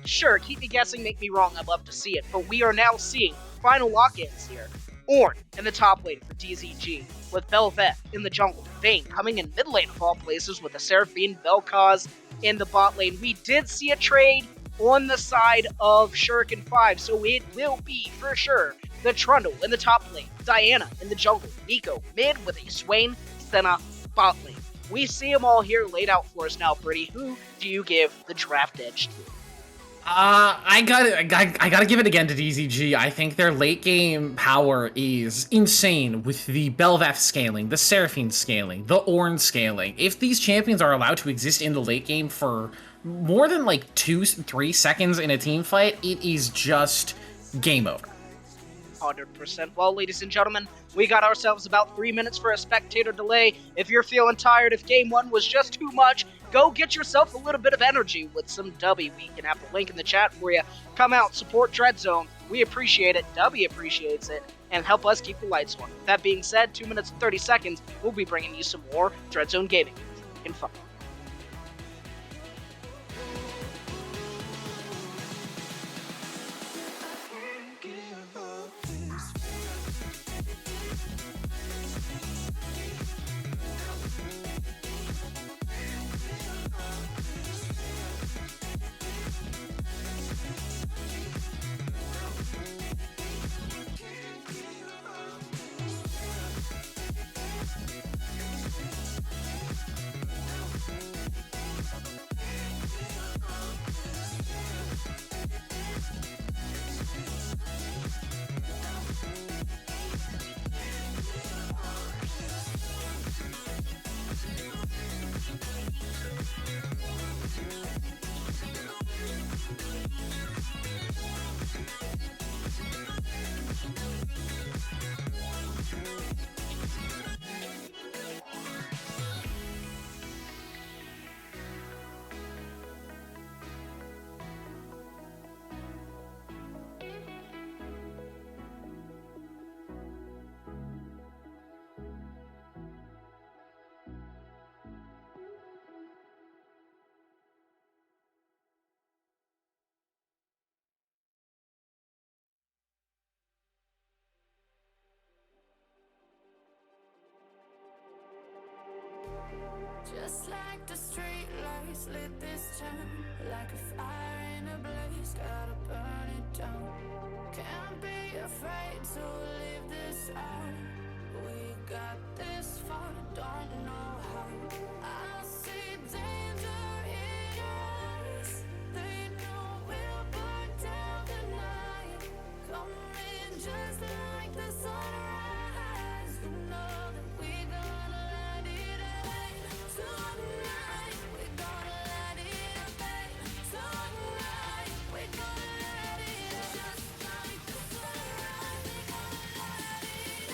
Sure, keep me guessing, make me wrong, I'd love to see it, but we are now seeing final lock-ins here. Ornn in the top lane for DZG, with Bel'Veth in the jungle, Vayne coming in mid lane of all places with the Seraphine Vel'Koz in the bot lane. We did see a trade on the side of Shuriken 5, so it will be, for sure, the Trundle in the top lane, Diana in the jungle, Nico mid with a Swain, Senna bot lane. We see them all here laid out for us now, Brittany. Who do you give the draft edge to? I gotta give it again to DZG. I think their late game power is insane with the Bel'Veth scaling, the Seraphine scaling, the Ornn scaling. If these champions are allowed to exist in the late game for more than like 2-3 seconds in a team fight, it is just game over. 100%. Well, ladies and gentlemen, we got ourselves about 3 minutes for a spectator delay. If you're feeling tired, if game one was just too much, go get yourself a little bit of energy with some W. We can have the link in the chat for you. Come out, support Dreadzone. We appreciate it. W appreciates it. And help us keep the lights on. That being said, 2 minutes and 30 seconds, we'll be bringing you some more Dreadzone gaming and fun. Just like the street lights lit this town, like a fire in a blaze, gotta burn it down. Can't be afraid to leave this out. We got this far, don't know how. I see danger in your eyes. They know we'll burn down the night. Coming just like the sunrise. You know that we gonna let it rain. Tonight, we gonna let it rain. Tonight, we gonna let it rain. Just like the sunrise, we gonna let it rain.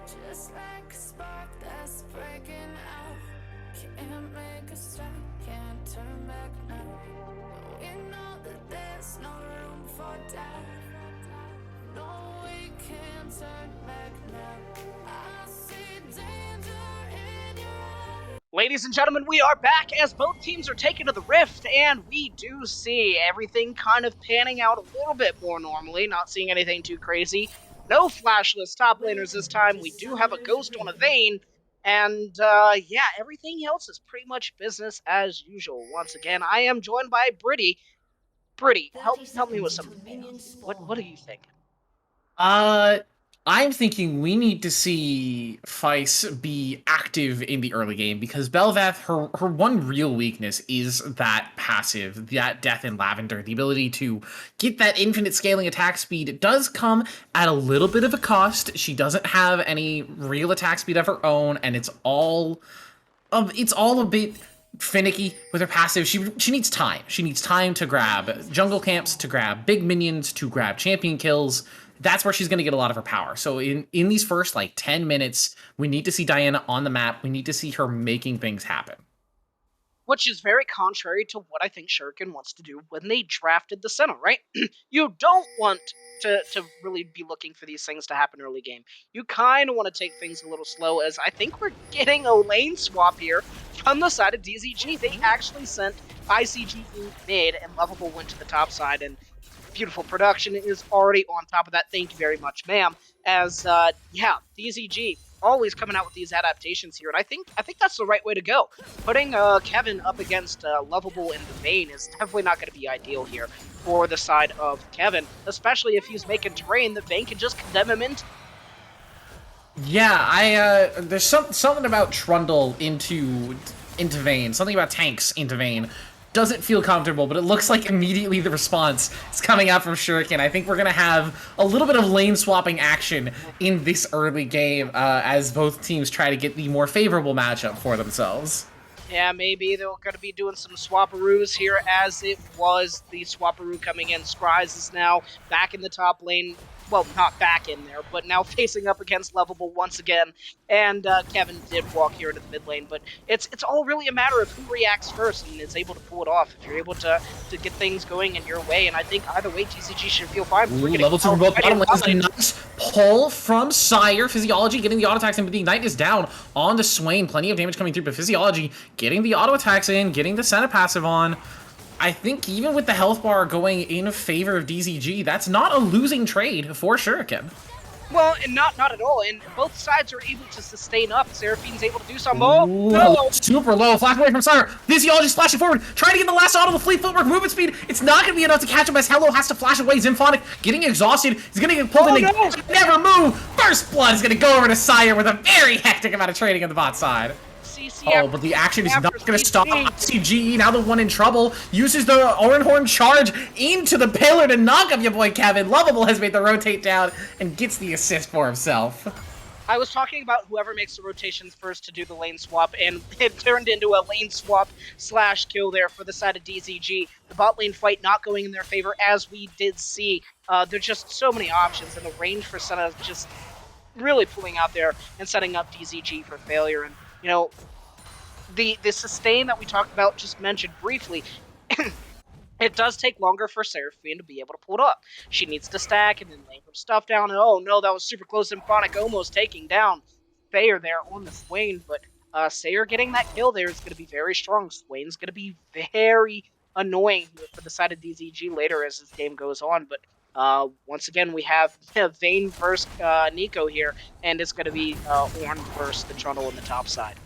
Just like a spark that's breaking out. Can't make a stop, can't turn back now. We know that there's no room for doubt. No, we can't turn back now. I see danger in your eyes. Ladies and gentlemen, we are back as both teams are taken to the Rift, and we do see everything kind of panning out a little bit more normally, not seeing anything too crazy. No flashless top laners this time. We do have a Ghost on a Vayne, and yeah, everything else is pretty much business as usual. Once again, I am joined by Brittany. Brittany, help me with something here. What do you think? Uh, I'm thinking we need to see Feis be active in the early game because Bel'Veth, her one real weakness is that passive, that Death in Lavender, the ability to get that infinite scaling attack speed. It does come at a little bit of a cost. She doesn't have any real attack speed of her own, and it's all a bit finicky with her passive. She needs time. She needs time to grab jungle camps, to grab big minions, to grab champion kills. That's where she's going to get a lot of her power. So in these first like 10 minutes, we need to see Diana on the map. We need to see her making things happen. Which is very contrary to what I think Shuriken wants to do when they drafted the Senna, right? You don't want to really be looking for these things to happen early game. You kind of want to take things a little slow, as I think we're getting a lane swap here from the side of DZG. They actually sent ICG mid, and Lovable went to the top side, and beautiful production is already on top of that. Thank you very much, ma'am. As DZG always coming out with these adaptations here, and I think that's the right way to go. Putting Kevin up against Lovable in the Vayne is definitely not going to be ideal here for the side of Kevin, especially if he's making terrain that Vayne can just condemn him into. Yeah, there's something about Trundle into Vayne, something about tanks into Vayne. Doesn't feel comfortable, but it looks like immediately the response is coming out from Shuriken. I think we're going to have a little bit of lane swapping action in this early game as both teams try to get the more favorable matchup for themselves. Yeah, maybe they're going to be doing some swapperoos here, as it was the swapperoo coming in. Scryz is now back in the top lane. Well, not back in there, but now facing up against Lovable once again. And Kevin did walk here into the mid lane, but it's all really a matter of who reacts first and is able to pull it off. If you're able to get things going in your way, and I think either way, TCG should feel fine. Level 2 for both bottom lanes. Nice pull from Sire. Physiology getting the auto attacks in, but the Ignite is down on the Swain. Plenty of damage coming through, but Physiology getting the auto attacks in, getting the Senna passive on. I think even with the health bar going in favor of DZG, that's not a losing trade for Shuriken. Well, and not at all, and both sides are able to sustain up. Seraphine's able to do some. Oh, no! Super low, flash away from Sire. Physiology splashing forward, trying to get the last auto, the fleet footwork, movement speed. It's not going to be enough to catch him as Hello has to flash away. Symphonic getting exhausted. He's going to get pulled in. No. Never move. First Blood is going to go over to Sire with a very hectic amount of trading on the bot side. But the action is not going to stop. ICG, now the one in trouble, uses the Orenhorn charge into the pillar to knock up your boy Kevin. Lovable has made the rotate down and gets the assist for himself. I was talking about whoever makes the rotations first to do the lane swap, and it turned into a lane swap slash kill there for the side of DZG. The bot lane fight not going in their favor, as we did see. There's just so many options, and the range for Senna is just really pulling out there and setting up DZG for failure. And, you know, the sustain that we talked about, just mentioned briefly, it does take longer for Seraphine to be able to pull it up. She needs to stack and then lay her stuff down. And oh no, that was super close. Symphonic almost taking down Sayer there on the Swain. But Sayer getting that kill there is going to be very strong. Swain's going to be very annoying for the side of DZG later as this game goes on. But once again, we have Vayne versus Nico here, and it's going to be Ornn versus the Trundle on the top side.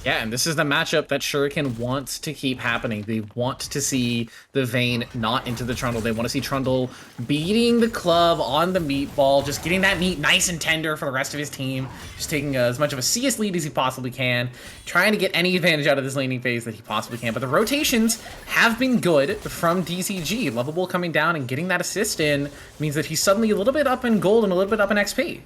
Yeah, and this is the matchup that Shuriken wants to keep happening. They want to see the Vayne not into the Trundle. They want to see Trundle beating the club on the meatball, just getting that meat nice and tender for the rest of his team, just taking as much of a CS lead as he possibly can, trying to get any advantage out of this laning phase that he possibly can. But the rotations have been good from DZG. Lovable coming down and getting that assist in means that he's suddenly a little bit up in gold and a little bit up in XP.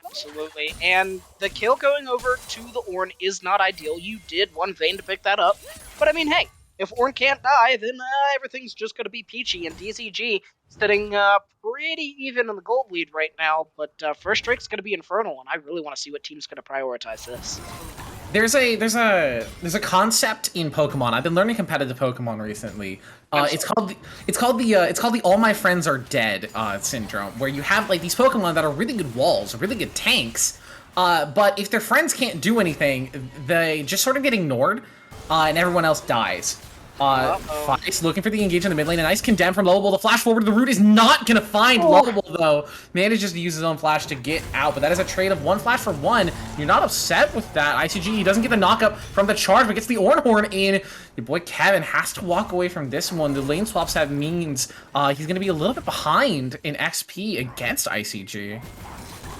Absolutely, and the kill going over to the Ornn is not ideal. You did want Vayne to pick that up, but I mean, hey, if Ornn can't die, then everything's just going to be peachy, and DZG sitting pretty even in the gold lead right now, but first strake's going to be Infernal, and I really want to see what team's going to prioritize this. There's a concept in Pokemon. I've been learning competitive Pokemon recently. It's called the All My Friends Are Dead syndrome, where you have like these Pokemon that are really good walls, really good tanks, but if their friends can't do anything, they just sort of get ignored, and everyone else dies. Feist looking for the engage in the mid lane. A nice condemn from Lovable. The flash forward. The root is not going to find Lovable, though. Manages to use his own flash to get out, but that is a trade of 1 flash for 1. You're not upset with that. ICG, he doesn't get the knockup from the charge, but gets the Ornhorn in. Your boy Kevin has to walk away from this one. The lane swaps have means he's going to be a little bit behind in XP against ICG.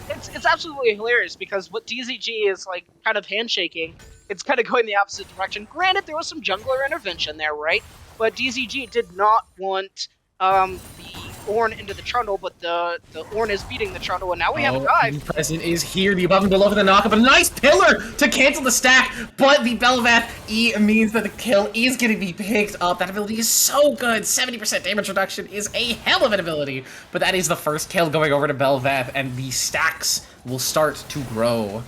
It's absolutely hilarious because what DZG is like kind of handshaking, it's kind of going the opposite direction. Granted, there was some jungler intervention there, right? But DZG did not want the Ornn into the Trundle, but the Ornn is beating the Trundle, and now we have a dive. Present is here, the above and below for the knockup, a nice pillar to cancel the stack, but the Bel'Veth E means that the kill is going to be picked up. That ability is so good. 70% damage reduction is a hell of an ability, but that is the first kill going over to Bel'Veth, and the stacks will start to grow.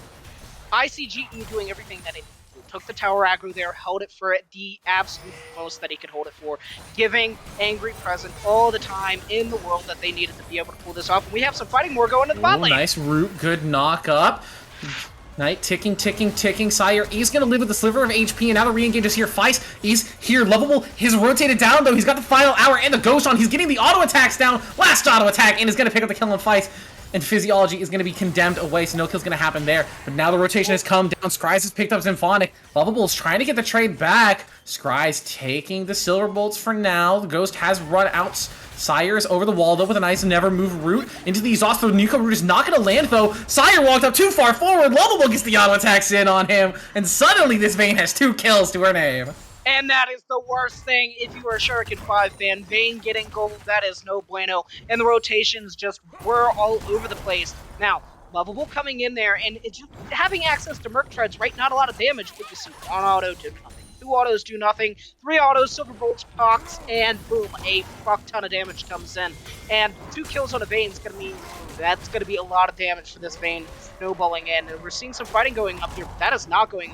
ICGE doing everything that it took the tower aggro there, held it for the absolute most that he could hold it for, giving Angry Present all the time in the world that they needed to be able to pull this off. And we have some fighting more going in the bot lane. Nice root, good knock up. Night ticking, ticking, ticking. Sire is going to live with a sliver of HP, and now the re-engage is here. Feist is here. Lovable has rotated down, though. He's got the final hour and the ghost on. He's getting the auto attacks down. Last auto attack, and is going to pick up the kill on Feist. And Physiology is going to be condemned away, so no kill's going to happen there. But now the rotation has come down. Scry's has picked up Symphonic. Lovable is trying to get the trade back. Scry's taking the Silver Bolts for now. The Ghost has run out. Sire's over the wall, though, with a nice never move route into the exhaust. The Nuka route is not going to land, though. Sire walked up too far forward. Lovable gets the auto attacks in on him. And suddenly this Vayne has 2 kills to her name. And that is the worst thing if you are a Shuriken 5 fan. Vayne getting gold, that is no bueno. And the rotations just were all over the place. Now, Lovable coming in there and it's just having access to Merc Treads, right? Not a lot of damage, but you see 1 auto do nothing. 2 autos do nothing. 3 autos, Silver Bolts pox, and boom, a fuck ton of damage comes in. And 2 kills on a Vayne is going to mean that's going to be a lot of damage for this Vayne snowballing in. And we're seeing some fighting going up here, but that is not going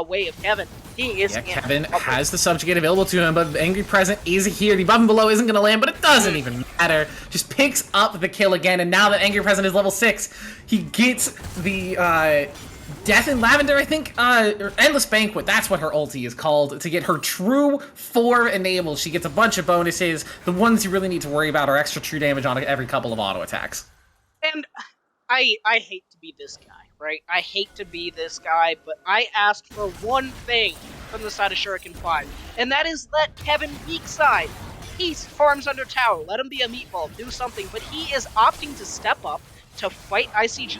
way of Kevin. He is Kevin has the subjugate available to him, but the Angry Present is here. The above and below isn't going to land, but it doesn't even matter. Just picks up the kill again, and now that Angry Present is level 6, he gets the Death in Lavender, I think, or Endless Banquet, that's what her ulti is called, to get her true 4 enabled. She gets a bunch of bonuses. The ones you really need to worry about are extra true damage on every couple of auto attacks. And I hate to be this guy, right? I hate to be this guy, but I asked for one thing from the side of Shuriken 5, and that is let Kevin weak side. He farms under tower, let him be a meatball, do something, but he is opting to step up to fight ICG,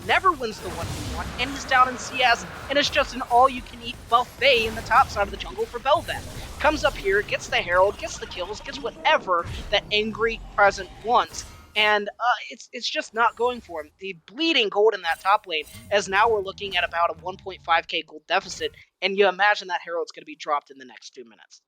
never wins the 1v1, and he's down in CS, and it's just an all-you-can-eat buffet in the top side of the jungle for Bel'Veth. Comes up here, gets the Herald, gets the kills, gets whatever that Angry Present wants. And it's just not going for him. The bleeding gold in that top lane, as now we're looking at about a 1.5k gold deficit, and you imagine that Herald's going to be dropped in the next 2 minutes.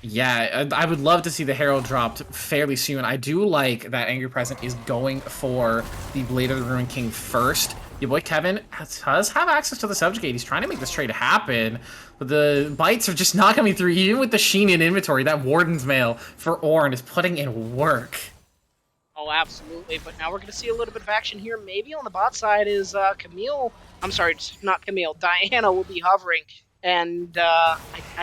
Yeah, I would love to see the Herald dropped fairly soon. I do like that Angry Present is going for the Blade of the Ruined King first. Your boy Kevin does have access to the subjugate. He's trying to make this trade happen, but the bites are just not coming through. Even with the Sheen in inventory, that Warden's Mail for Ornn is putting in work. Oh, absolutely. But now we're going to see a little bit of action here. Maybe on the bot side is Camille. I'm sorry, not Camille. Diana will be hovering. And I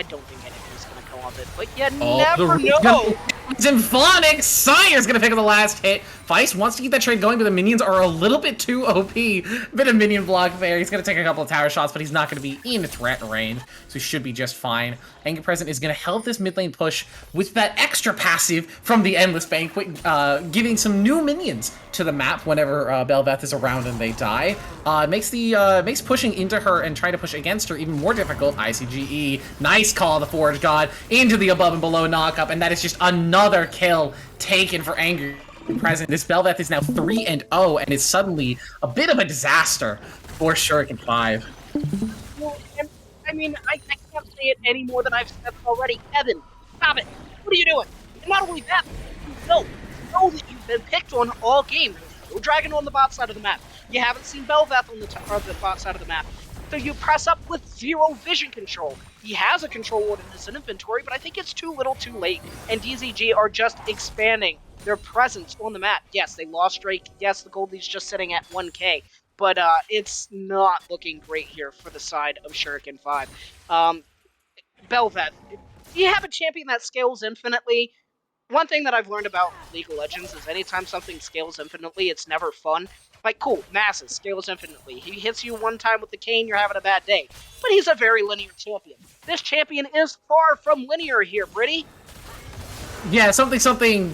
don't think anything's going to come of it. But you never know. Symphonic! Sire's going to pick up the last hit. Feist wants to keep that trade going, but the minions are a little bit too OP. Bit of minion block there. He's going to take a couple of tower shots, but he's not going to be in threat range, so he should be just fine. Angry Present is going to help this mid lane push with that extra passive from the Endless Banquet, giving some new minions to the map whenever Bel'Veth is around and they die. Makes pushing into her and trying to push against her even more difficult. ICGE, nice call, the Forge God, into the above and below knockup, and that is just another kill taken for Angry Present. This Bel'Veth is now 3-0 and is suddenly a bit of a disaster for Shuriken 5. Well, I mean, I can't say it any more than I've said already. Kevin, stop it. What are you doing? And not only that, you know that you've been picked on all game. There's no dragon on the bot side of the map. You haven't seen Bel'Veth on the bot side of the map. So you press up with 0 vision control. He has a control ward in his inventory, but I think it's too little too late. And DZG are just expanding their presence on the map. Yes, they lost Drake. Yes, the gold lead's just sitting at 1k. But it's not looking great here for the side of Shuriken 5. Bel'Veth, you have a champion that scales infinitely. One thing that I've learned about League of Legends is anytime something scales infinitely, it's never fun. Like, cool, Nasus scales infinitely. He hits you one time with the cane, you're having a bad day. But he's a very linear champion. This champion is far from linear here, Brittany. Yeah, something,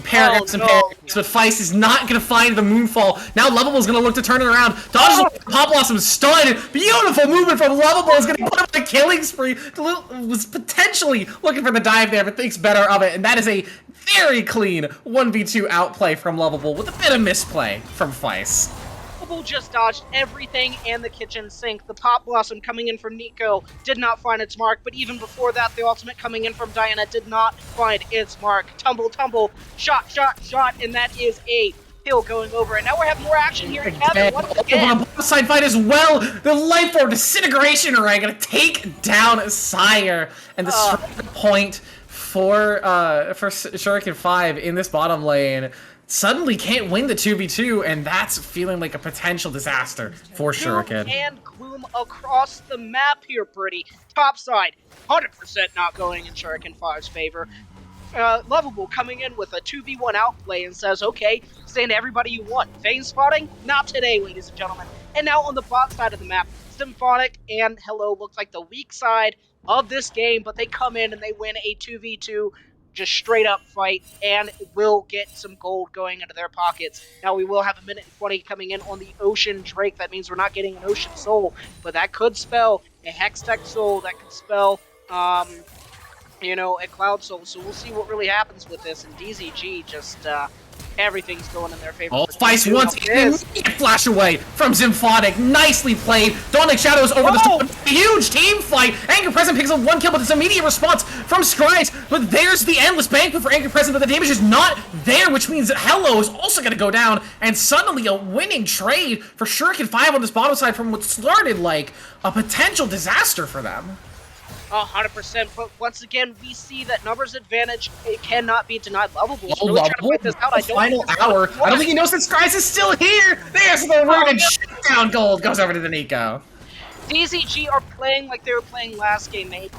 paragraphs and paragraphs, but Feist is not going to find the Moonfall. Now Lovable's going to look to turn it around. Dodges Pop Blossom stun. Beautiful movement from Lovable is going to put him on a killing spree. Was potentially looking for the dive there, but thinks better of it, and that is a very clean 1v2 outplay from Lovable with a bit of misplay from Feist. Lovable just dodged everything and the kitchen sink. The Pop Blossom coming in from Nico did not find its mark, but even before that, the ultimate coming in from Diana did not find its mark. Tumble, tumble, shot, shot, shot, and that is a kill going over. And now we're having more action here in Kevin once again. On the side fight as well. The Life Orb Disintegration Ray gonna take down Sire, and the strike point for Shuriken 5 in this bottom lane suddenly can't win the 2v2, and that's feeling like a potential disaster for Shuriken. And gloom across the map here, Pretty. Top side, 100% not going in Shuriken 5's favor. Lovable coming in with a 2v1 outplay and says, okay, stand everybody you want. Vayne spotting? Not today, ladies and gentlemen. And now on the bot side of the map, Symphonic and Hello looks like the weak side of this game, but they come in and they win a 2v2 just straight up fight and will get some gold going into their pockets. Now we will have a minute and 20 coming in on the Ocean Drake. That means we're not getting an Ocean Soul, but that could spell a Hextech Soul. That could spell, you know, a Cloud Soul. So we'll see what really happens with this. And DZG just, everything's going in their favor. Oh, Feist once again, flash away from Symphonic. Nicely played. Dawnlink Shadows over the top. Huge team fight. Angry Present picks up one kill, but it's immediate response from Scribes. But there's the Endless Banquet for Angry Present, but the damage is not there, which means that Hello is also going to go down. And suddenly a winning trade for Shuriken 5 on this bottom side from what started like a potential disaster for them. 100%, but once again, we see that numbers advantage, it cannot be denied. Lovable is really trying to fight this out. I don't think he knows that Scribes is still here! There's the rune, and shutdown gold goes over to the Nico. DZG are playing like they were playing last game. They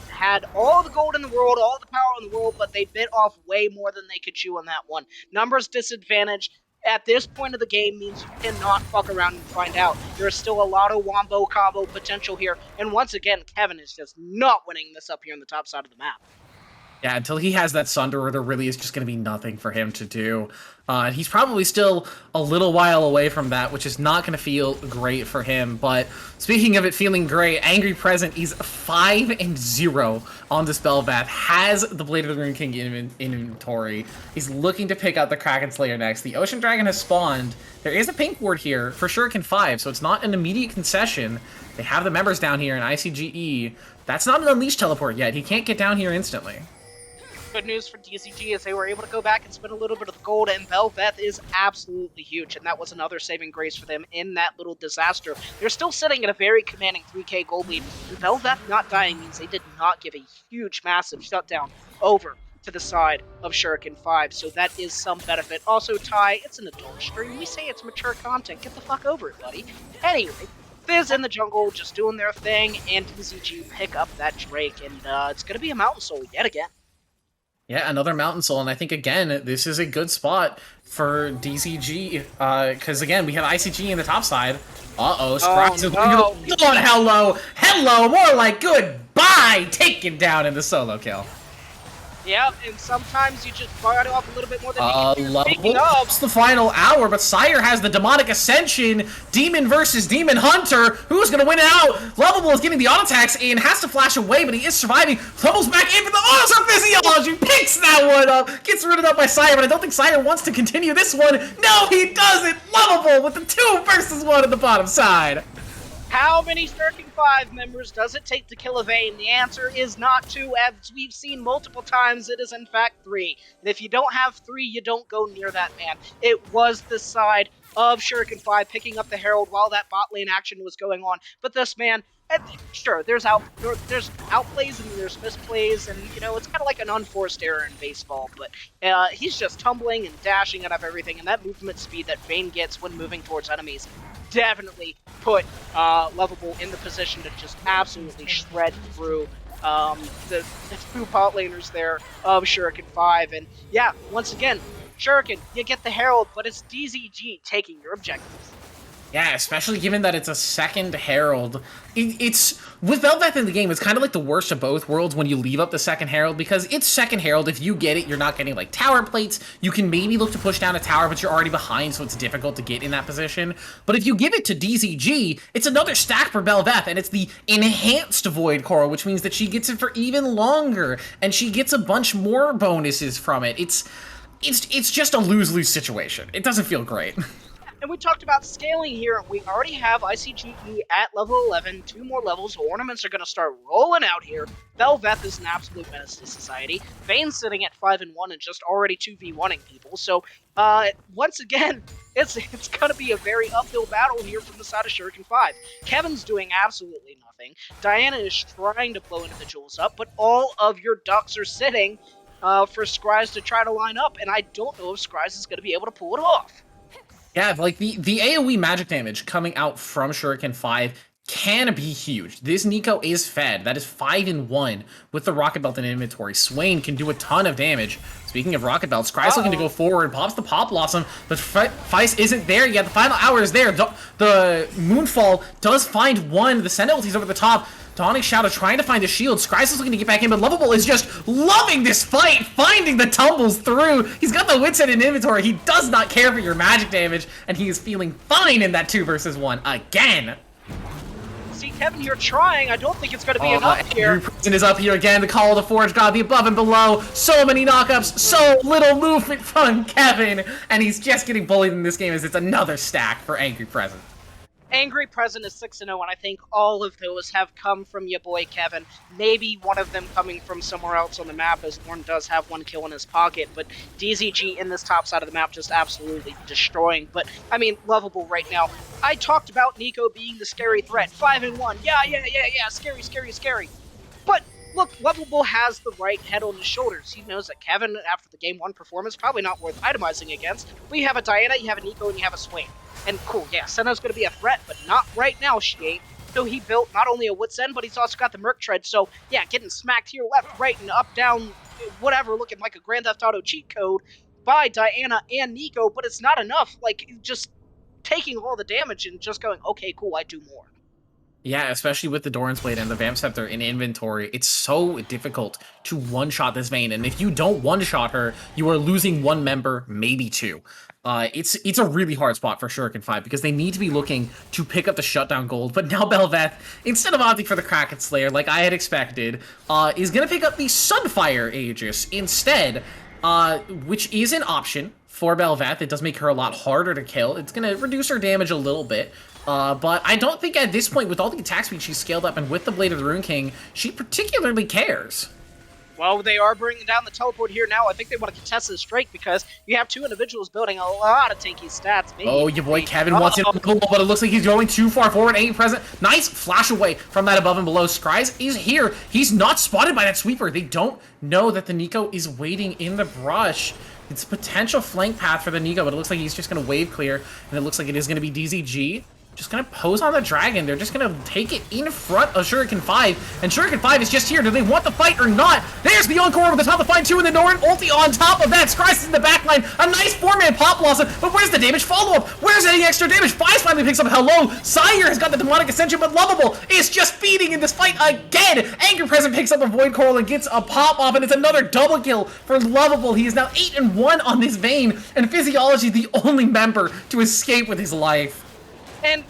had all the gold in the world, all the power in the world, but they bit off way more than they could chew on that one. Numbers disadvantage at this point of the game means you cannot fuck around and find out. There's still a lot of wombo combo potential here. And once again, Kevin is just not winning this up here on the top side of the map. Yeah, until he has that Sunderer, there really is just going to be nothing for him to do. And he's probably still a little while away from that, which is not going to feel great for him. But speaking of it feeling great, Angry Present is 5-0 on this Bel'Veth, has the Blade of the Rune King in inventory. He's looking to pick out the Kraken Slayer next. The Ocean Dragon has spawned. There is a pink ward here for Shuriken 5, so it's not an immediate concession. They have the members down here in ICGE. That's not an Unleashed teleport yet. He can't get down here instantly. Good news for DZG is they were able to go back and spend a little bit of the gold, and Bel'Veth is absolutely huge, and that was another saving grace for them in that little disaster. They're still sitting at a very commanding 3k gold lead, and Bel'Veth not dying means they did not give a huge, massive shutdown over to the side of Shuriken 5, so that is some benefit. Also, Ty, it's an adult stream. We say it's mature content. Get the fuck over it, buddy. Anyway, Fizz in the jungle just doing their thing, and DZG pick up that Drake, and it's going to be a Mountain Soul yet again. Yeah, another Mountain Soul, and I think, again, this is a good spot for DZG, because, again, we have ICG in the top side. Scribes is going hello, more like goodbye, taken down in the solo kill. Yep, and sometimes you just bite off a little bit more than you can. Lovable. It's the final hour, but Sire has the Demonic Ascension. Demon versus Demon Hunter. Who's going to win it out? Lovable is getting the auto attacks and has to flash away, but he is surviving. Lovables back in for the auto physiology. Picks that one up. Gets rooted up by Sire, but I don't think Sire wants to continue this one. No, he doesn't. Lovable with the 2 versus 1 at the bottom side. How many Shuriken 5 members does it take to kill a Vayne? The answer is not 2, as we've seen multiple times. It is in fact 3. And if you don't have 3, you don't go near that man. It was the side of Shuriken 5 picking up the Herald while that bot lane action was going on. But this man, sure, there's outplays and there's misplays, and you know, it's kind of like an unforced error in baseball, but he's just tumbling and dashing out of everything, and that movement speed that Vayne gets when moving towards enemies definitely put Lovable in the position to just absolutely shred through the two bot laners there of Shuriken 5. And yeah, once again, Shuriken, you get the Herald, but it's DZG taking your objectives. Yeah, especially given that it's a second Herald. It's with Velvet in the game, it's kind of like the worst of both worlds when you leave up the second Herald, because it's second Herald. If you get it, you're not getting like tower plates. You can maybe look to push down a tower, but you're already behind, so it's difficult to get in that position. But if you give it to DZG, it's another stack for Belveth, and it's the enhanced Void Coral, which means that she gets it for even longer, and she gets a bunch more bonuses from it. It's just a lose-lose situation. It doesn't feel great. And we talked about scaling here. We already have ICGE at level 11, 2 more levels. Ornaments are going to start rolling out here. Belveth is an absolute menace to society. Vane's sitting at 5-1 and just already 2v1ing people. So, once again, it's going to be a very uphill battle here from the side of Shuriken 5. Kevin's doing absolutely nothing. Diana is trying to blow individuals up, but all of your ducks are sitting for Scryze to try to line up, and I don't know if Scryze is going to be able to pull it off. Yeah, like the AoE magic damage coming out from Shuriken 5 can be huge. This Nico is fed. That is 5-1 with the Rocket Belt in inventory. Swain can do a ton of damage. Speaking of Rocket Belt, Scry's looking to go forward, pops the Pop Blossom, but Feist isn't there yet. The final hour is there. The Moonfall does find one. The Sentinel's over the top. Dawning Shadow trying to find a shield. Scry's is looking to get back in, but Lovable is just loving this fight, finding the tumbles through. He's got the Witset in inventory. He does not care for your magic damage, and he is feeling fine in that 2 versus 1 again. See, Kevin, you're trying. I don't think it's going to be enough here. Prison is up here again. The Call of the Forge God, the above and below. So many knockups, so little movement from Kevin, and he's just getting bullied in this game as it's another stack for Angry Present. Angry Present is 6-0, and I think all of those have come from your boy Kevin. Maybe one of them coming from somewhere else on the map, as Lorne does have 1 kill in his pocket, but DZG in this top side of the map just absolutely destroying. But, I mean, Lovable right now. I talked about Nico being the scary threat. 5-1. Yeah. Scary. But, look, Lovable has the right head on his shoulders. He knows that Kevin, after the Game 1 performance, probably not worth itemizing against. But you have a Diana, you have a Nico, and you have a Swain. And cool, yeah, Senna's going to be a threat, but not right now, she ain't. So he built not only a Wit's End, but he's also got the Merc Tread. So, yeah, getting smacked here, left, right, and up, down, whatever, looking like a Grand Theft Auto cheat code by Diana and Nico, but it's not enough. Like, just taking all the damage and just going, okay, cool, I do more. Yeah, especially with the Doran's Blade and the Vamp Scepter in inventory, it's so difficult to one-shot this Vayne, and if you don't one-shot her, you are losing 1 member, maybe 2. It's a really hard spot for Shuriken 5 because they need to be looking to pick up the shutdown gold, but now Belveth, instead of opting for the Kraken Slayer like I had expected, is going to pick up the Sunfire Aegis instead, which is an option for Belveth. It does make her a lot harder to kill. It's going to reduce her damage a little bit, but I don't think at this point, with all the attack speed she's scaled up and with the Blade of the Rune King, she particularly cares. Well, they are bringing down the teleport here now. I think they want to contest this strike because you have 2 individuals building a lot of tanky stats. Maybe oh, your boy Kevin wants it on the goal, but it looks like he's going too far forward. Ain't present. Nice flash away from that above and below. Scryze is here. He's not spotted by that sweeper. They don't know that the Nico is waiting in the brush. It's a potential flank path for the Nico, but it looks like he's just going to wave clear, and it looks like it is going to be DZG. Just gonna pose on the dragon. They're just gonna take it in front of Shuriken 5. And Shuriken 5 is just here. Do they want the fight or not? There's the Encore over the top of the find 2 and the Norin ulti on top of that. Scry's in the backline. A nice 4-man Pop Blossom. But where's the damage follow-up? Where's any extra damage? Five finally picks up hello. Sire has got the demonic ascension, but Lovable is just feeding in this fight again. Angry Present picks up a Void Coral and gets a pop off, and it's another double kill for Lovable. He is now 8-1 on this Vayne, and Physiology the only member to escape with his life. And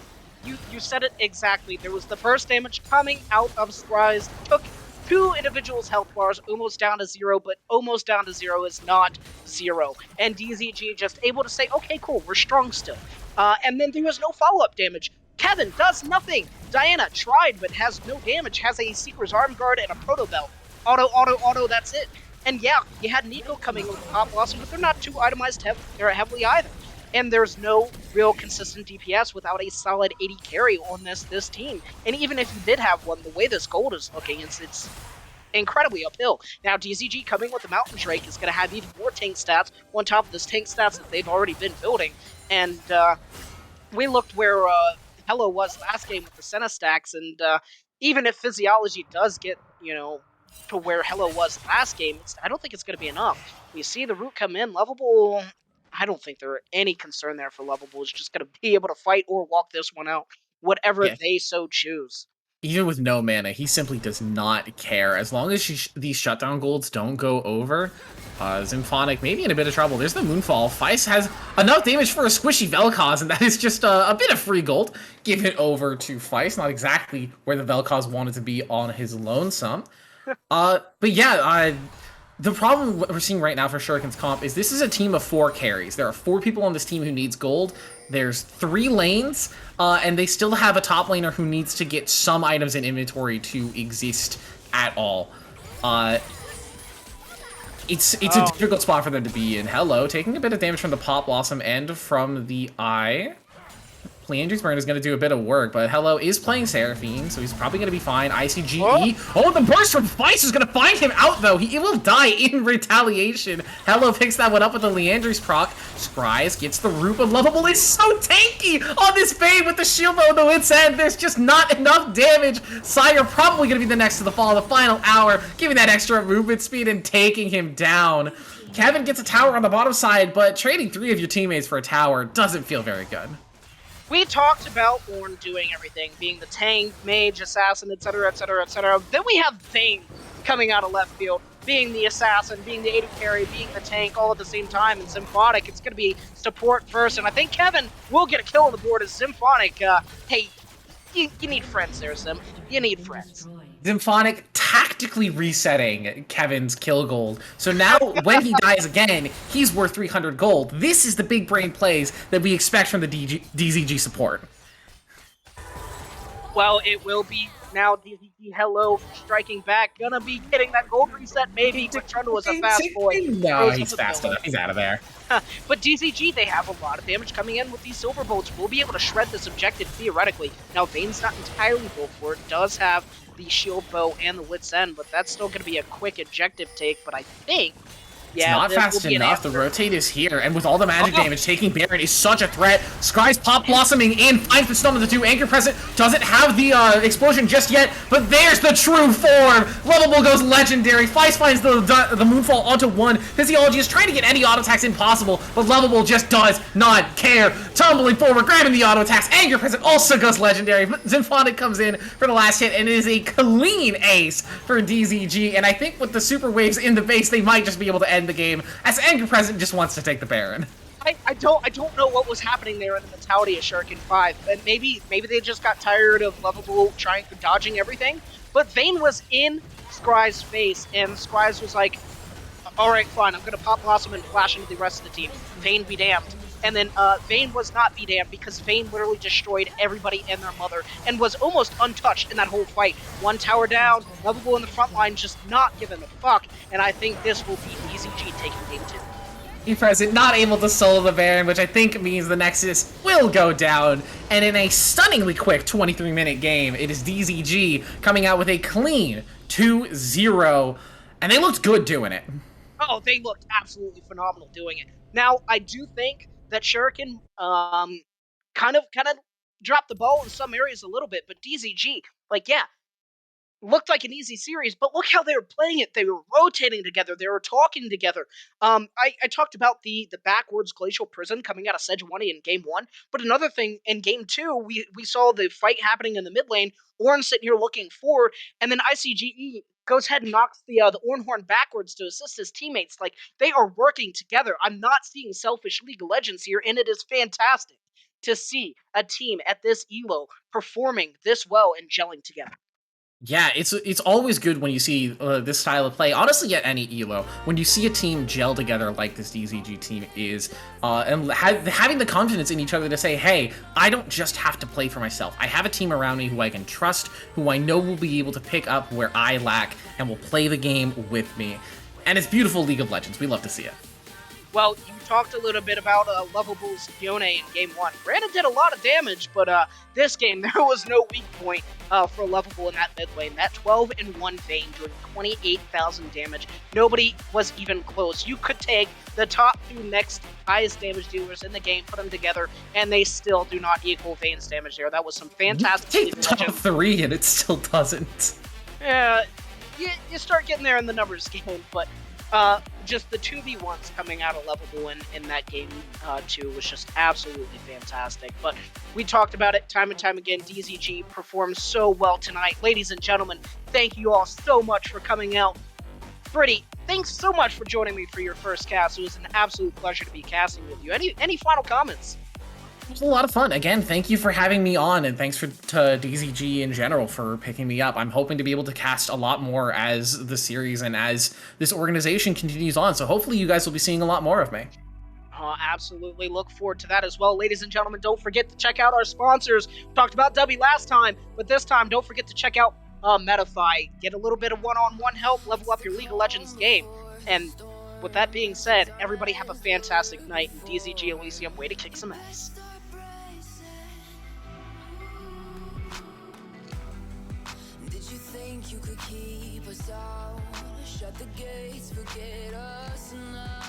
you said it exactly. There was the burst damage coming out of Scryze. Took 2 individuals' health bars, almost down to 0, but almost down to 0 is not 0. And DZG just able to say, okay, cool, we're strong still. And then there was no follow-up damage. Kevin does nothing. Diana tried, but has no damage. Has a Seeker's Arm Guard and a Proto Belt. Auto, that's it. And yeah, you had Nico coming with Pop Blossom, but they're not too itemized heavily either. And there's no real consistent DPS without a solid 80 carry on this team. And even if you did have one, the way this gold is looking, it's incredibly uphill. Now, DZG coming with the Mountain Drake is going to have even more tank stats on top of this tank stats that they've already been building. And we looked where Hello was last game with the Senna stacks, and even if Physiology does get to where Hello was last game, I don't think it's going to be enough. We see the root come in, Lovable. I don't think there are any concern there for Lovable. Is just going to be able to fight or walk this one out, whatever Yeah. they so choose. Even with no mana, he simply does not care. As long as these shutdown golds don't go over, Symphonic may be in a bit of trouble. There's the Moonfall. Feist has enough damage for a squishy Vel'Koz, and that is just a bit of free gold. Give it over to Feist. Not exactly where the Vel'Koz wanted to be on his lonesome. But yeah, the problem we're seeing right now for Shuriken's comp is this is a team of 4 carries. There are 4 people on this team who needs gold. There's 3 lanes, and they still have a top laner who needs to get some items in inventory to exist at all. It's a difficult spot for them to be in. Hello, taking a bit of damage from the Pop Blossom and from the Eye. Leandry's Burn is going to do a bit of work, but Hello is playing Seraphine, so he's probably going to be fine. ICGE. Oh, the burst from Feist is going to find him out, though. He will die in retaliation. Hello picks that one up with the Leandry's proc. Scries gets the root, but Lovable is so tanky on this Bane with the shield bow and the Wit's End. There's just not enough damage. Sire probably going to be the next to the fall, the final hour, giving that extra movement speed and taking him down. Kevin gets a tower on the bottom side, but trading 3 of your teammates for a tower doesn't feel very good. We talked about Ornn doing everything, being the tank, mage, assassin, etc., etc., etc. Then we have Vayne coming out of left field, being the assassin, being the AD carry, being the tank, all at the same time. And Symphonic, it's going to be support first. And I think Kevin will get a kill on the board as Symphonic. Hey, you need friends there, Sim. You need friends. Symphonic tactically resetting Kevin's kill gold. So now when he dies again, he's worth 300 gold. This is the big brain plays that we expect from the DZG support. Well, it will be now DZG Hello striking back. Gonna be getting that gold reset maybe. Quick Trundle was a fast boy. No, he's fast enough. He's out of there. But DZG, they have a lot of damage coming in with these Silver Bolts. We'll be able to shred this objective theoretically. Now, Vayne's not entirely built for it. Does have the shield bow and the Wit's End, but that's still going to be a quick objective take. But I think, yeah, it's not fast enough. The rotate is here, and with all the magic damage, taking Baron is such a threat. Scry's Pop Blossoming in, finds the stun of the 2. Anchor Present doesn't have the explosion just yet, but there's the true form. Lovable goes legendary. Feist finds the Moonfall onto 1. Physiology is trying to get any auto attacks impossible, but Lovable just does not care. Tumbling forward, grabbing the auto attacks. Anchor Present also goes legendary. Symphonic comes in for the last hit, and it is a clean ace for DZG. And I think with the super waves in the base, they might just be able to end the game, as Anchor Present just wants to take the Baron. I don't know what was happening there in the mentality of Shuriken 5. And maybe they just got tired of Lovable dodging everything. But Vayne was in Scry's face, and Scry's was like, alright, fine, I'm gonna Pop Blossom and flash into the rest of the team. Vayne be damned. And then Vayne was not be damned because Vayne literally destroyed everybody and their mother and was almost untouched in that whole fight. 1 tower down, Lovable in the front line, just not giving a fuck. And I think this will be DZG taking game 2. Present not able to solo the Baron, which I think means the Nexus will go down. And in a stunningly quick 23-minute game, it is DZG coming out with a clean 2-0. And they looked good doing it. Oh, they looked absolutely phenomenal doing it. Now, I do think that Shuriken kind of dropped the ball in some areas a little bit, but DZG, looked like an easy series, but look how they were playing it. They were rotating together. They were talking together. I talked about the backwards Glacial Prison coming out of Sejuani in Game 1, but another thing, in Game 2, we saw the fight happening in the mid lane, Ornn sitting here looking forward, and then ICGE goes ahead and knocks the Ornn Horn backwards to assist his teammates. They are working together. I'm not seeing selfish League of Legends here, and it is fantastic to see a team at this elo performing this well and gelling together. Yeah, it's always good when you see this style of play. Honestly, at any elo, when you see a team gel together like this DZG team is, and having the confidence in each other to say, hey, I don't just have to play for myself. I have a team around me who I can trust, who I know will be able to pick up where I lack, and will play the game with me. And it's beautiful League of Legends. We love to see it. Well, you talked a little bit about Lovable's Yone in Game 1. Granted, did a lot of damage, but this game, there was no weak point for Lovable in that mid lane. That 12-1 Vayne doing 28,000 damage. Nobody was even close. You could take the top 2 next highest damage dealers in the game, put them together, and they still do not equal Vayne's damage there. That was some fantastic... You take the top 3 and it still doesn't. you start getting there in the numbers game, but just the 2v1s coming out of level 1 in that game too was just absolutely fantastic. But we talked about it time and time again. DZG performed so well tonight. Ladies and gentlemen, thank you all so much for coming out. Brittany, thanks so much for joining me for your first cast. It was an absolute pleasure to be casting with you. Any final comments? It was a lot of fun. Again, thank you for having me on, and thanks to DZG in general for picking me up. I'm hoping to be able to cast a lot more as the series and as this organization continues on, so hopefully you guys will be seeing a lot more of me. Absolutely look forward to that as well. Ladies and gentlemen, don't forget to check out our sponsors. We talked about W last time, but this time don't forget to check out Metafy. Get a little bit of one-on-one help, level up your League of Legends game. And with that being said, everybody have a fantastic night, and DZG Elysium, way to kick some ass. You could keep us out, shut the gates, forget us now.